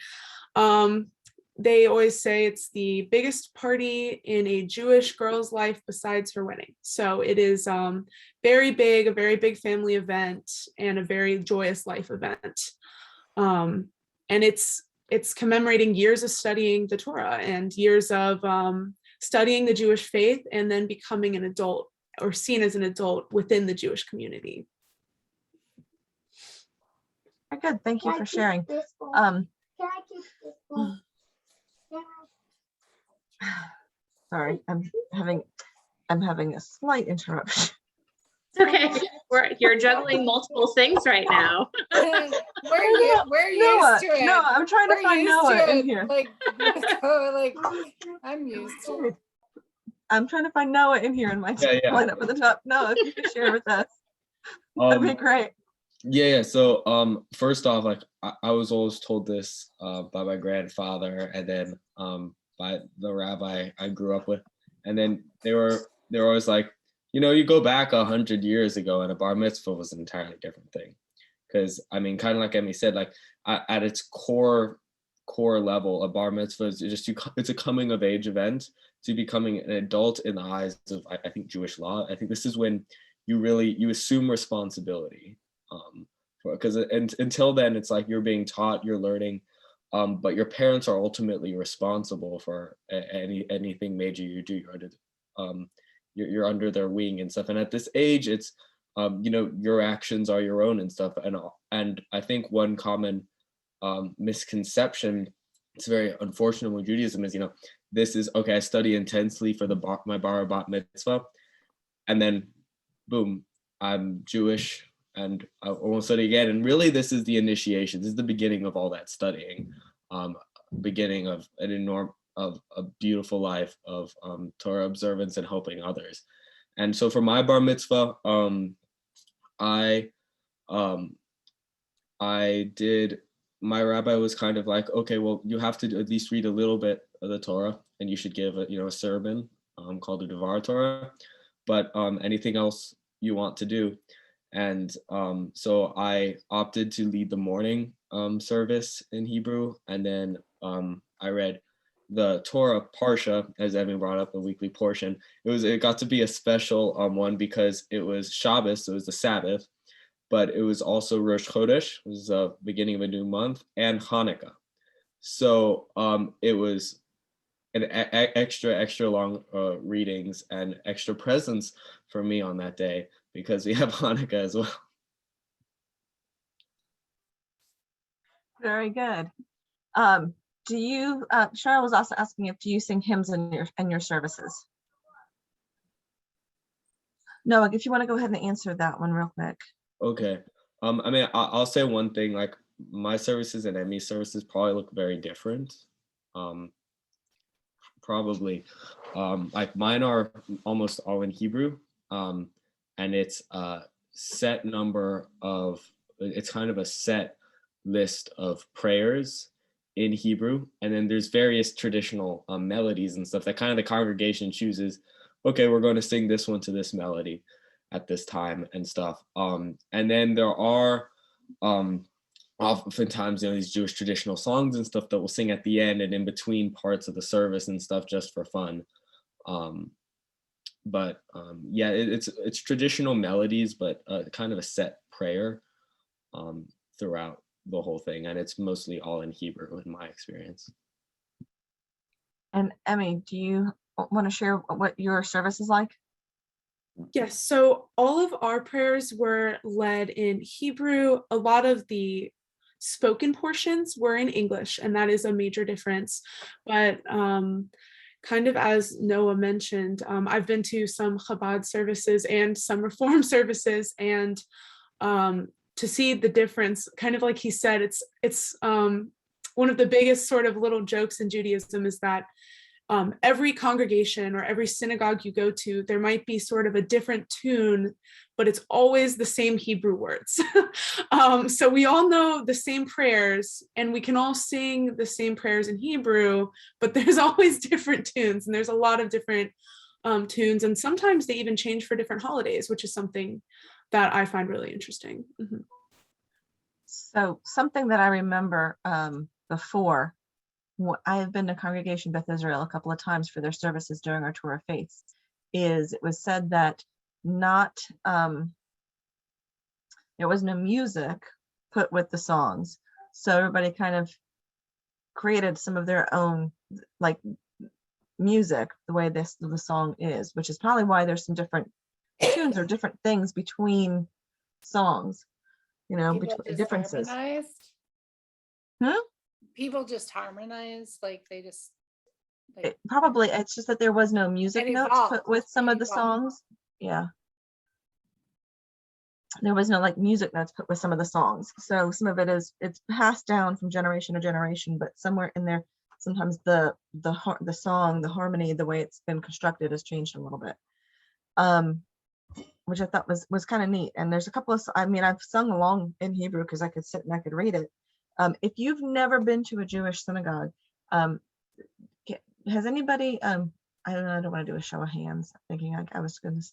They always say it's the biggest party in a Jewish girl's life besides her wedding. So it is very big, a very big family event and a very joyous life event. And it's commemorating years of studying the Torah and years of studying the Jewish faith and then becoming an adult or seen as an adult within the Jewish community. Very good. Thank you for sharing. Can I keep this one? Sorry, I'm having a slight interruption. It's okay. You're juggling multiple things right now. We're Noah, used to it. No, I'm trying to We're find used Noah to in it. here. Like I'm used to it. I'm trying to find Noah in here in my line up at the top. Noah, if you could share with us, that'd be great. Yeah. So first off, like I was always told this by my grandfather, and then by the rabbi I grew up with, and then they were always like, you know, you go back 100 years ago and a bar mitzvah was an entirely different thing. Because I mean, kind of like Emmy said, like at its core level, a bar mitzvah is just it's a coming of age event to becoming an adult in the eyes of I think Jewish law. I think this is when you assume responsibility. Because until then it's like you're being taught, you're learning, but your parents are ultimately responsible for anything major you do. You're under their wing and stuff. And at this age, it's you know, your actions are your own and stuff. And I think one common misconception, it's very unfortunate with Judaism, is, you know, this is okay, I study intensely for my bar or bat mitzvah, and then boom, I'm Jewish and I won't study again. And really, this is the initiation. This is the beginning of all that studying, beginning of of a beautiful life of Torah observance and helping others. And so for my bar mitzvah, my rabbi was kind of like, okay, well, you have to at least read a little bit of the Torah, and you should give a sermon called the Devar Torah, but anything else you want to do. And so I opted to lead the morning service in Hebrew, and then I read the Torah Parsha, as Evan brought up, the weekly portion. It got to be a special one because it was Shabbos, so it was the Sabbath, but it was also Rosh Chodesh, it was the beginning of a new month, and Hanukkah. So it was an extra long readings and extra presents for me on that day because we have Hanukkah as well. Very good. Do you, Cheryl was also asking if do you sing hymns in your services? Noah, if you want to go ahead and answer that one real quick. Okay. I mean, I'll say one thing, like my services and Emmy's services probably look very different. Probably, like mine are almost all in Hebrew. And it's set number of, it's kind of a set list of prayers in Hebrew, and then there's various traditional melodies and stuff that kind of the congregation chooses. Okay, we're going to sing this one to this melody at this time and stuff. And then there are oftentimes, you know, these Jewish traditional songs and stuff that we'll sing at the end and in between parts of the service and stuff just for fun. Yeah, it's traditional melodies, but kind of a set prayer throughout the whole thing, and it's mostly all in Hebrew in my experience. And Emmy, do you want to share what your service is like? Yes, so all of our prayers were led in Hebrew. A lot of the spoken portions were in English, and that is a major difference. But kind of as Noah mentioned, I've been to some Chabad services and some Reform services, and to see the difference, kind of like he said, it's one of the biggest sort of little jokes in Judaism is that every congregation or every synagogue you go to, there might be sort of a different tune, but it's always the same Hebrew words. So we all know the same prayers and we can all sing the same prayers in Hebrew, but there's always different tunes, and there's a lot of different tunes, and sometimes they even change for different holidays, which is something that I find really interesting. Mm-hmm. So something that I remember before, I have been to Congregation Beth Israel a couple of times for their services during our tour of faiths, is it was said that there was no music put with the songs. So everybody kind of created some of their own like music, the way the song is, which is probably why there's some different tunes or different things between songs, you know, between differences. People just harmonize, like they just like, probably it's just that there was no music notes put with some of the songs. Yeah, there was no like music notes put with some of the songs, so some of it's passed down from generation to generation, but somewhere in there sometimes the song, the harmony, the way it's been constructed has changed a little bit, which I thought was kind of neat. And there's a couple of, I mean, I've sung along in Hebrew because I could sit and I could read it. If you've never been to a Jewish synagogue, has anybody, I don't want to do a show of hands, thinking I was going to,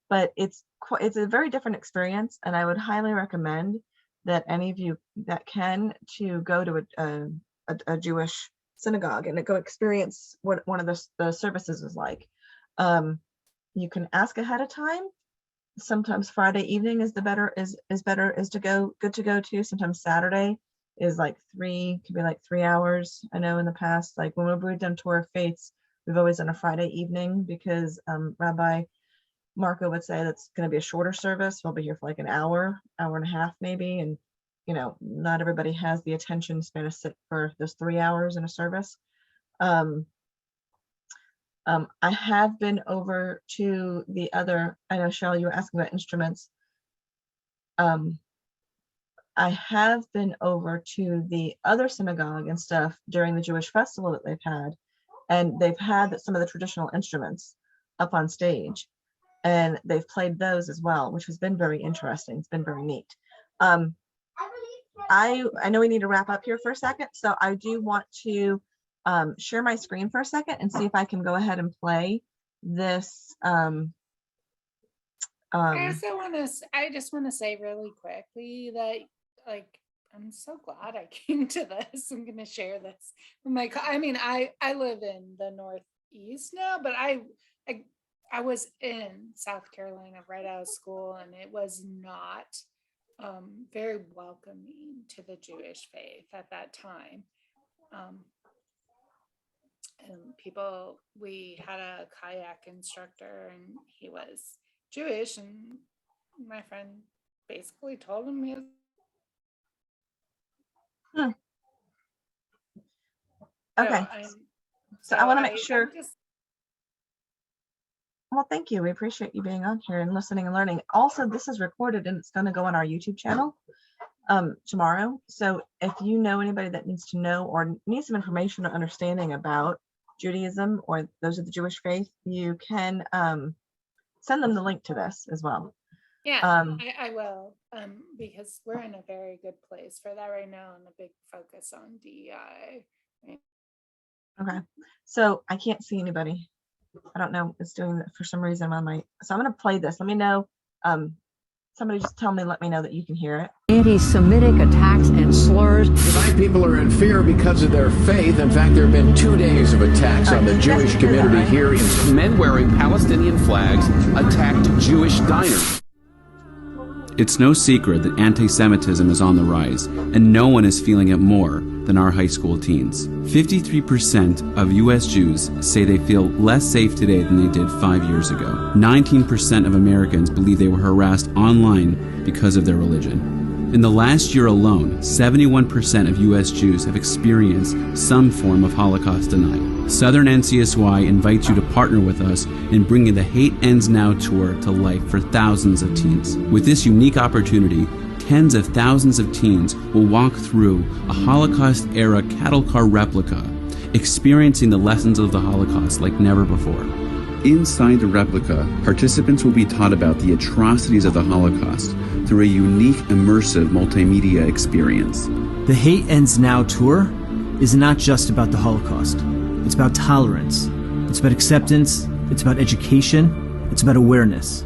but it's a very different experience, and I would highly recommend that any of you that can to go to a Jewish synagogue and go experience what one of the services is like. You can ask ahead of time. Sometimes Friday evening is good to go to. Sometimes Saturday is like could be like 3 hours. I know in the past, like when we've done Tour of Faiths, we've always done a Friday evening because Rabbi Marco would say that's going to be a shorter service. We'll be here for like an hour and a half maybe. And, you know, not everybody has the attention span to sit for those 3 hours in a service. I have been over to the other, I know Cheryl, you were asking about instruments. I have been over to the other synagogue and stuff during the Jewish festival that they've had, and they've had some of the traditional instruments up on stage, and they've played those as well, which has been very interesting. It's been very neat. I know we need to wrap up here for a second, so I do want to share my screen for a second and see if I can go ahead and play this. I just want to say really quickly that, like, I'm so glad I came to this. I'm going to share this. I live in the Northeast now, but I was in South Carolina right out of school, and it was not very welcoming to the Jewish faith at that time. And we had a kayak instructor, and he was Jewish, and my friend basically told him he was. Okay. So I want to make sure. Well, thank you. We appreciate you being on here and listening and learning. Also, this is recorded and it's going to go on our YouTube channel tomorrow. So if you know anybody that needs to know or needs some information or understanding about Judaism or those of the Jewish faith, you can send them the link to this as well. Yeah, Um, I will, because we're in a very good place for that right now and a big focus on DEI. Right? Okay, so I can't see anybody. I don't know, it's doing that for some reason on my, so I'm gonna play this. Let me know. Somebody just let me know that you can hear it. Anti-Semitic attacks and slurs. Tonight, people are in fear because of their faith. In fact, there have been 2 days of attacks on the Jewish community here. Men wearing Palestinian flags attacked Jewish diners. It's no secret that anti-Semitism is on the rise, and no one is feeling it more than our high school teens. 53% of U.S. Jews say they feel less safe today than they did 5 years ago. 19% of Americans believe they were harassed online because of their religion. In the last year alone, 71% of U.S. Jews have experienced some form of Holocaust denial. Southern NCSY invites you to partner with us in bringing the Hate Ends Now tour to life for thousands of teens. With this unique opportunity, tens of thousands of teens will walk through a Holocaust-era cattle car replica, experiencing the lessons of the Holocaust like never before. Inside the replica, participants will be taught about the atrocities of the Holocaust through a unique, immersive multimedia experience. The Hate Ends Now tour is not just about the Holocaust. It's about tolerance. It's about acceptance. It's about education. It's about awareness.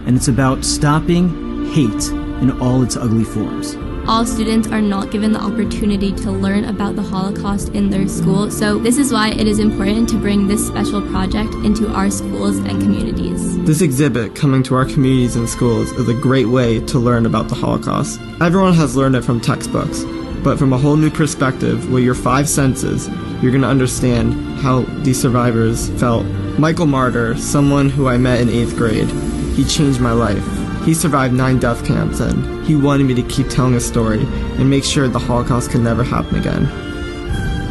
And it's about stopping hate in all its ugly forms. All students are not given the opportunity to learn about the Holocaust in their school, so this is why it is important to bring this special project into our schools and communities. This exhibit coming to our communities and schools is a great way to learn about the Holocaust. Everyone has learned it from textbooks, but from a whole new perspective, with your 5 senses, you're going to understand how these survivors felt. Michael Martyr, someone who I met in 8th grade, he changed my life. He survived 9 death camps, and he wanted me to keep telling his story and make sure the Holocaust could never happen again.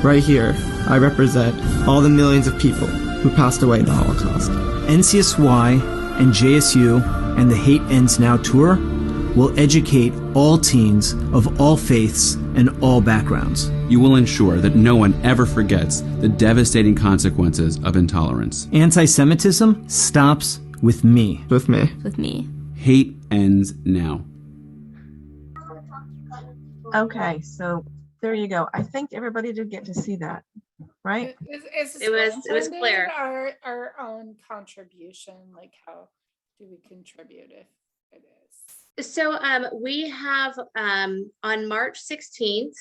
Right here, I represent all the millions of people who passed away in the Holocaust. NCSY and JSU and the Hate Ends Now tour will educate all teens of all faiths and all backgrounds. You will ensure that no one ever forgets the devastating consequences of intolerance. Anti-Semitism stops with me. With me. With me. Hate Ends Now. Okay, so there you go. I think everybody did get to see that, right? It was clear. Our own contribution, like how do we contribute if it is? So we have on March 16th,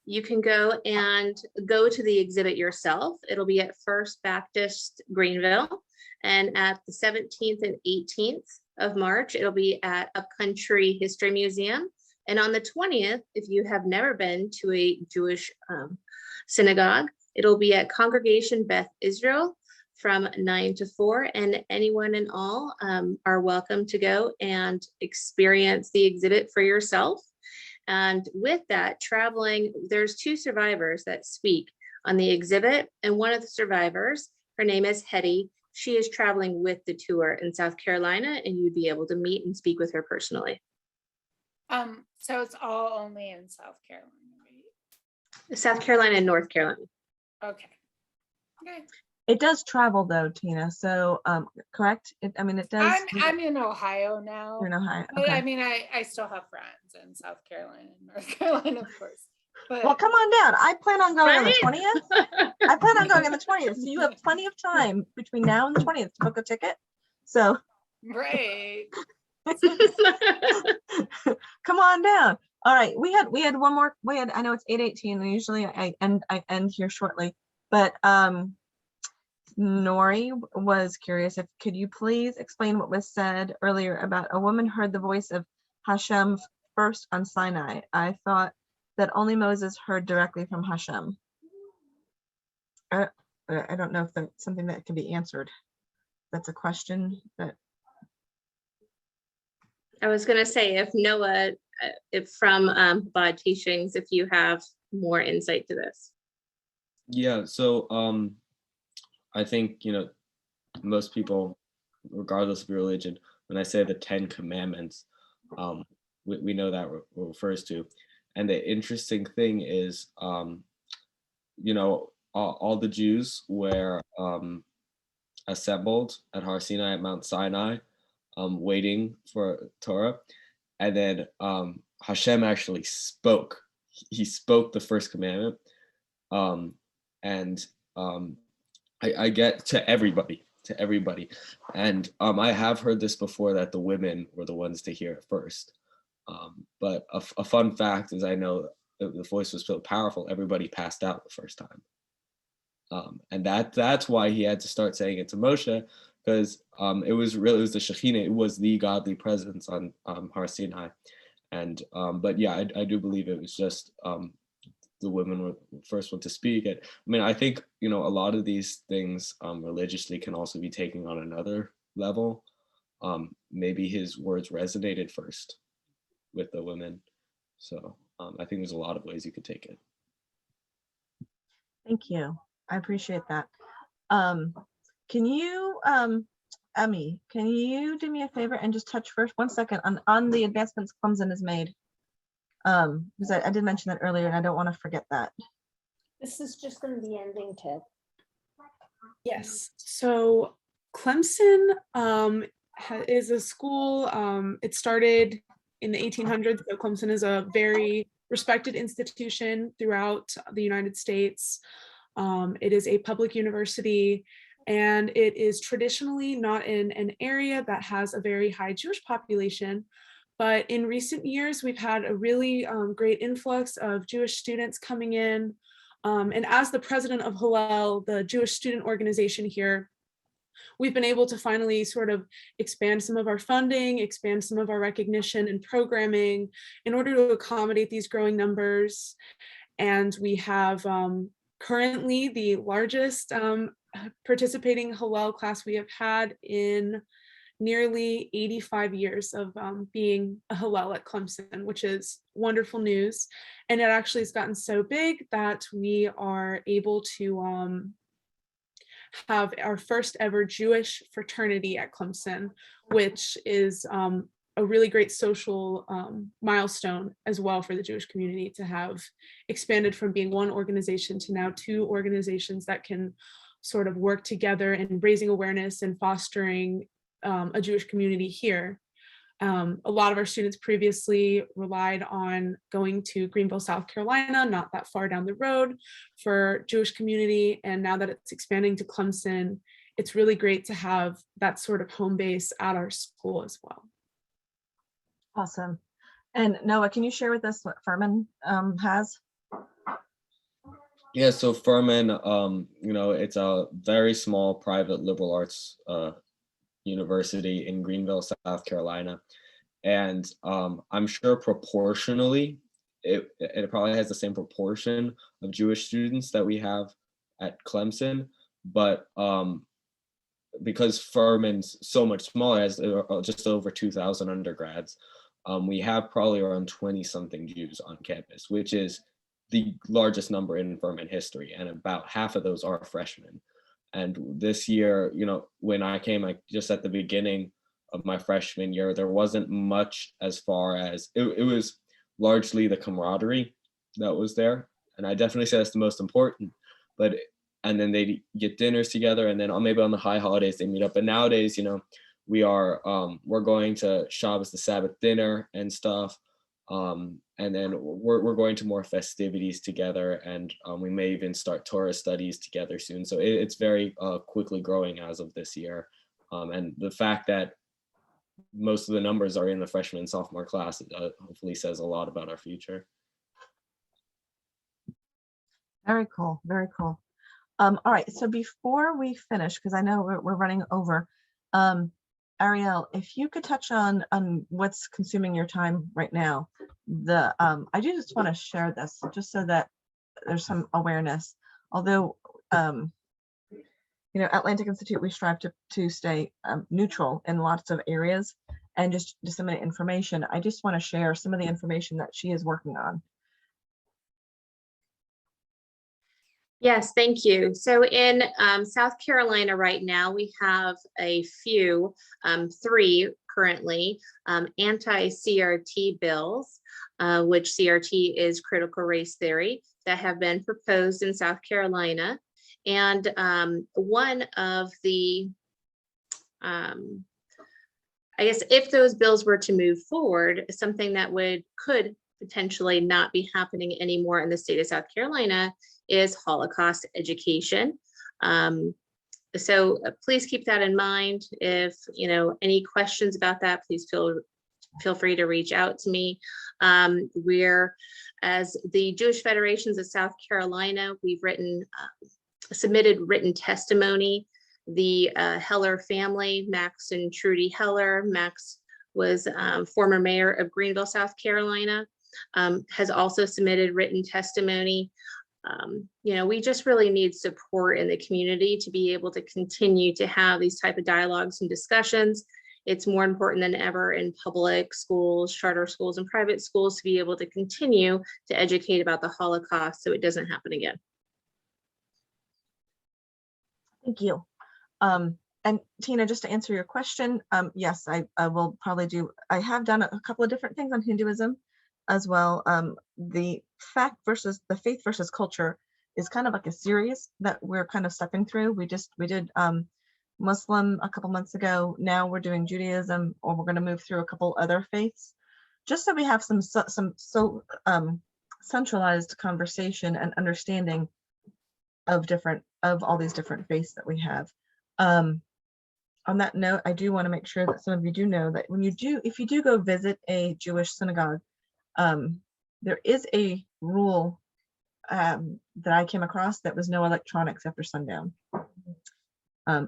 you can go to the exhibit yourself. It'll be at First Baptist Greenville, and at the 17th and 18th of March, it'll be at Upcountry History Museum. And on the 20th, if you have never been to a Jewish synagogue, it'll be at Congregation Beth Israel from 9 to 4. And anyone and all are welcome to go and experience the exhibit for yourself. And with that, traveling, there's 2 survivors that speak on the exhibit. And one of the survivors, her name is Hetty. She is traveling with the tour in South Carolina, and you'd be able to meet and speak with her personally. So it's all only in South Carolina, right? South Carolina and North Carolina. Okay. It does travel though, Tina. So, correct? It does. I'm in Ohio now. You're in Ohio. But Okay. I still have friends in South Carolina and North Carolina, of course. But Well, come on down. I plan on going on the 20th. I plan on going on the 20th. So you have plenty of time between now and the 20th to book a ticket. So right. come on down. All right. We had one more. I know it's 8:18 and usually I end here shortly, but Nori was curious could you please explain what was said earlier about a woman heard the voice of Hashem first on Sinai. I thought that only Moses heard directly from Hashem. I don't know if that's something that can be answered. That's a question that I was going to say, if Noah, from Bod Teachings, if you have more insight to this. Yeah, so I think, most people, regardless of your religion, when I say the 10 commandments, we know that refers to. And the interesting thing is, all the Jews were assembled at Har Sinai at Mount Sinai waiting for Torah. And then Hashem actually spoke. He spoke the first commandment. I get to everybody. And I have heard this before, that the women were the ones to hear it first. But a fun fact is, I know the voice was so powerful, everybody passed out the first time. And that's why he had to start saying it to Moshe, because it was the Shekhinah, it was the godly presence on Har Sinai. And but yeah, I do believe it was just the women were the first one to speak. I mean, I think, a lot of these things religiously can also be taken on another level. Maybe his words resonated first with the women. So I think there's a lot of ways you could take it. Thank you. I appreciate that. Can you, Emmy, can you do me a favor and just touch first 1 second on the advancements Clemson has made? Because I did mention that earlier and I don't want to forget that. This is just going to be ending, Ted. Yes. So Clemson is a school. It started in the 1800s. So Clemson is a very respected institution throughout the United States. It is a public university, and it is traditionally not in an area that has a very high Jewish population. But in recent years, we've had a really great influx of Jewish students coming in. And as the president of Hillel, the Jewish student organization here, we've been able to finally sort of expand some of our funding, expand some of our recognition and programming in order to accommodate these growing numbers. And we have currently the largest participating Hillel class we have had in nearly 85 years of being a Hillel at Clemson, which is wonderful news. And it actually has gotten so big that we are able to have our first ever Jewish fraternity at Clemson, which is a really great social milestone as well for the Jewish community to have expanded from being one organization to now two organizations that can sort of work together in raising awareness and fostering a Jewish community here. A lot of our students previously relied on going to Greenville, South Carolina, not that far down the road, for Jewish community. And now that it's expanding to Clemson, it's really great to have that sort of home base at our school as well. Awesome. And Noah, can you share with us what Furman has? Yeah, so Furman, it's a very small private liberal arts university in Greenville, South Carolina. And I'm sure proportionally, it probably has the same proportion of Jewish students that we have at Clemson, but because Furman's so much smaller, has just over 2,000 undergrads, we have probably around 20 something Jews on campus, which is the largest number in Furman history. And about half of those are freshmen. And this year, when I came, just at the beginning of my freshman year, there wasn't much as far as, it was largely the camaraderie that was there. And I definitely say that's the most important, and then they get dinners together, and then maybe on the high holidays they meet up. But nowadays, we're going to Shabbos, the Sabbath dinner and stuff. And then we're going to more festivities together, and we may even start Torah studies together soon. So it's very quickly growing as of this year. And the fact that most of the numbers are in the freshman and sophomore class hopefully says a lot about our future. Very cool, very cool. All right, so before we finish, because I know we're running over, Ariel, if you could touch on what's consuming your time right now. I do just want to share this just so that there's some awareness. Although, Atlantic Institute, we strive to stay neutral in lots of areas and just disseminate information. I just want to share some of the information that she is working on. Yes, thank you. So in South Carolina right now, we have a few, 3 currently, anti-CRT bills, which CRT is critical race theory, that have been proposed in South Carolina. And one of the, I guess if those bills were to move forward, something that could potentially not be happening anymore in the state of South Carolina is Holocaust education. So please keep that in mind. If any questions about that, please feel free to reach out to me. We're, as the Jewish Federations of South Carolina, we've submitted written testimony. The Heller family, Max and Trudy Heller. Max was former mayor of Greenville, South Carolina, has also submitted written testimony. We just really need support in the community to be able to continue to have these type of dialogues and discussions. It's more important than ever in public schools, charter schools, and private schools to be able to continue to educate about the Holocaust so it doesn't happen again. Thank you. And Tina, just to answer your question, yes, I will probably I have done a couple of different things on Hinduism as well. The faith versus culture is kind of like a series that we're kind of stepping through. We did Muslim a couple months ago. Now we're doing Judaism, or we're going to move through a couple other faiths, just so we have some centralized conversation and understanding of all these different faiths that we have. On that note, I do want to make sure that some of you do know that if you do go visit a Jewish synagogue, there is a rule that I came across that was no electronics after sundown.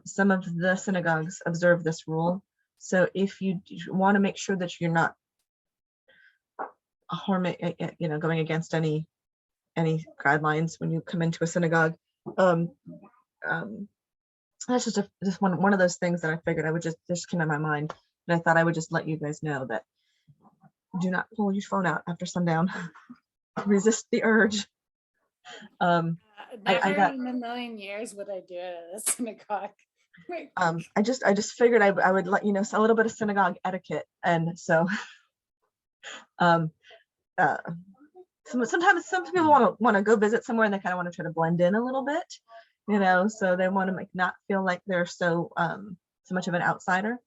Some of the synagogues observe this rule. So if you want to make sure that you're not going against any guidelines when you come into a synagogue, that's just one of those things that I figured I would just came in my mind, and I thought I would just let you guys know that do not pull your phone out after sundown. Resist the urge. Never I got in a million years would I do it at a synagogue. I just figured I would let you know a little bit of synagogue etiquette, and so sometimes some people want to go visit somewhere and they kind of want to try to blend in a little bit, so they want to not feel like they're so much of an outsider.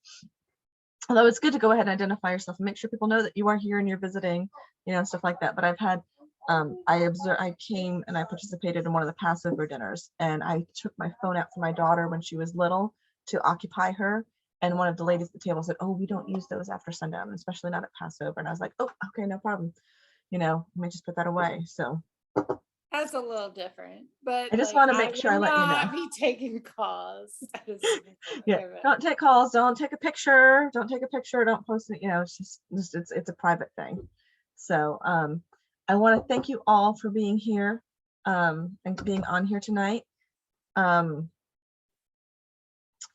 Although it's good to go ahead and identify yourself and make sure people know that you are here and you're visiting, stuff like that. But I've had I came and I participated in one of the Passover dinners, and I took my phone out for my daughter when she was little to occupy her. And one of the ladies at the table said, "Oh, we don't use those after sundown, especially not at Passover." And I was like, "Oh, okay, no problem. Let me just put that away." So that's a little different, but I just want to make sure I let you know. I'll be taking calls. Yeah, don't take calls. Don't take a picture. Don't post it. It's a private thing. So I want to thank you all for being here and being on here tonight. On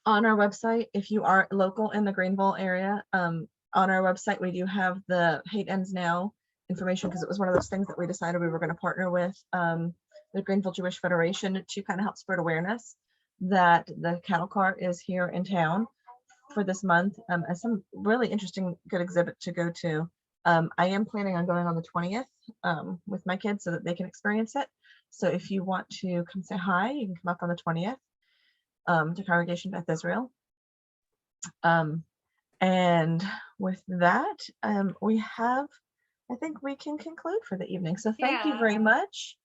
our website, if you are local in the Greenville area, on our website we do have the Hate Ends Now information, because it was one of those things that we decided we were going to partner with the Greenville Jewish Federation to kind of help spread awareness that the cattle cart is here in town for this month, as some really interesting, good exhibit to go to. I am planning on going on the 20th with my kids so that they can experience it. So if you want to come say hi, you can come up on the 20th to Congregation Beth Israel. And with that, I think we can conclude for the evening. So thank you very much.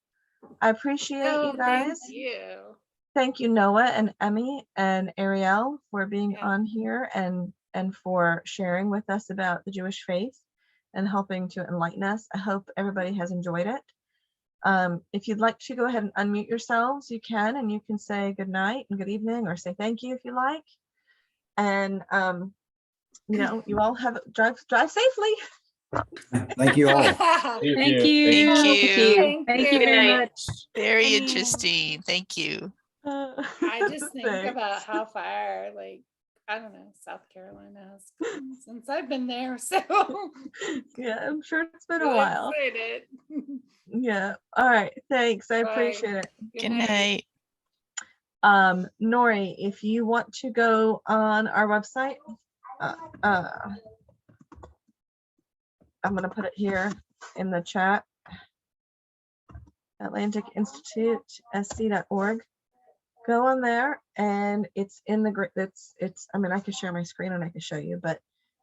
I appreciate you guys. Thank you. Thank you, Noah and Emmy and Ariel, for being on here and for sharing with us about the Jewish faith and helping to enlighten us. I hope everybody has enjoyed it. If you'd like to go ahead and unmute yourselves, you can, and you can say good night and good evening, or say thank you if you like. And you all drive safely. Thank you all. Thank you very much. Very interesting. Thank you. I just think about how far, I don't know, South Carolina has come since I've been there. So yeah, I'm sure it's been a while. Excited. Yeah. All right. Thanks. I appreciate it. Good night. Nori, if you want to go on our website, I'm going to put it here in the chat. Atlantic Institute sc.org. Go on there, and it's in the I mean, I can share my screen and I can show you, but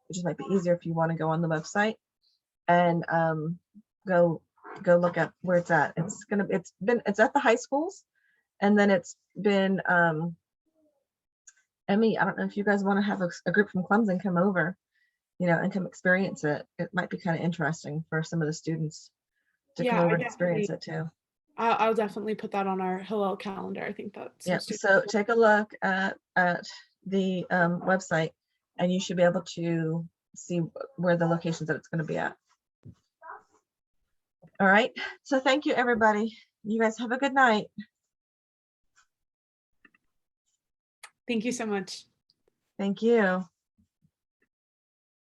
which might be easier if you want to go on the website and go look at where it's at. It's at the high schools, and then it's been Emmy, I don't know if you guys want to have a group from Clemson come over, and come experience it. It might be kind of interesting for some of the students to come over and experience it too. I'll definitely put that on our Hillel calendar. I think that's So take a look at the website, and you should be able to see where the locations that it's going to be at. All right. So thank you, everybody. You guys have a good night. Thank you so much. Thank you.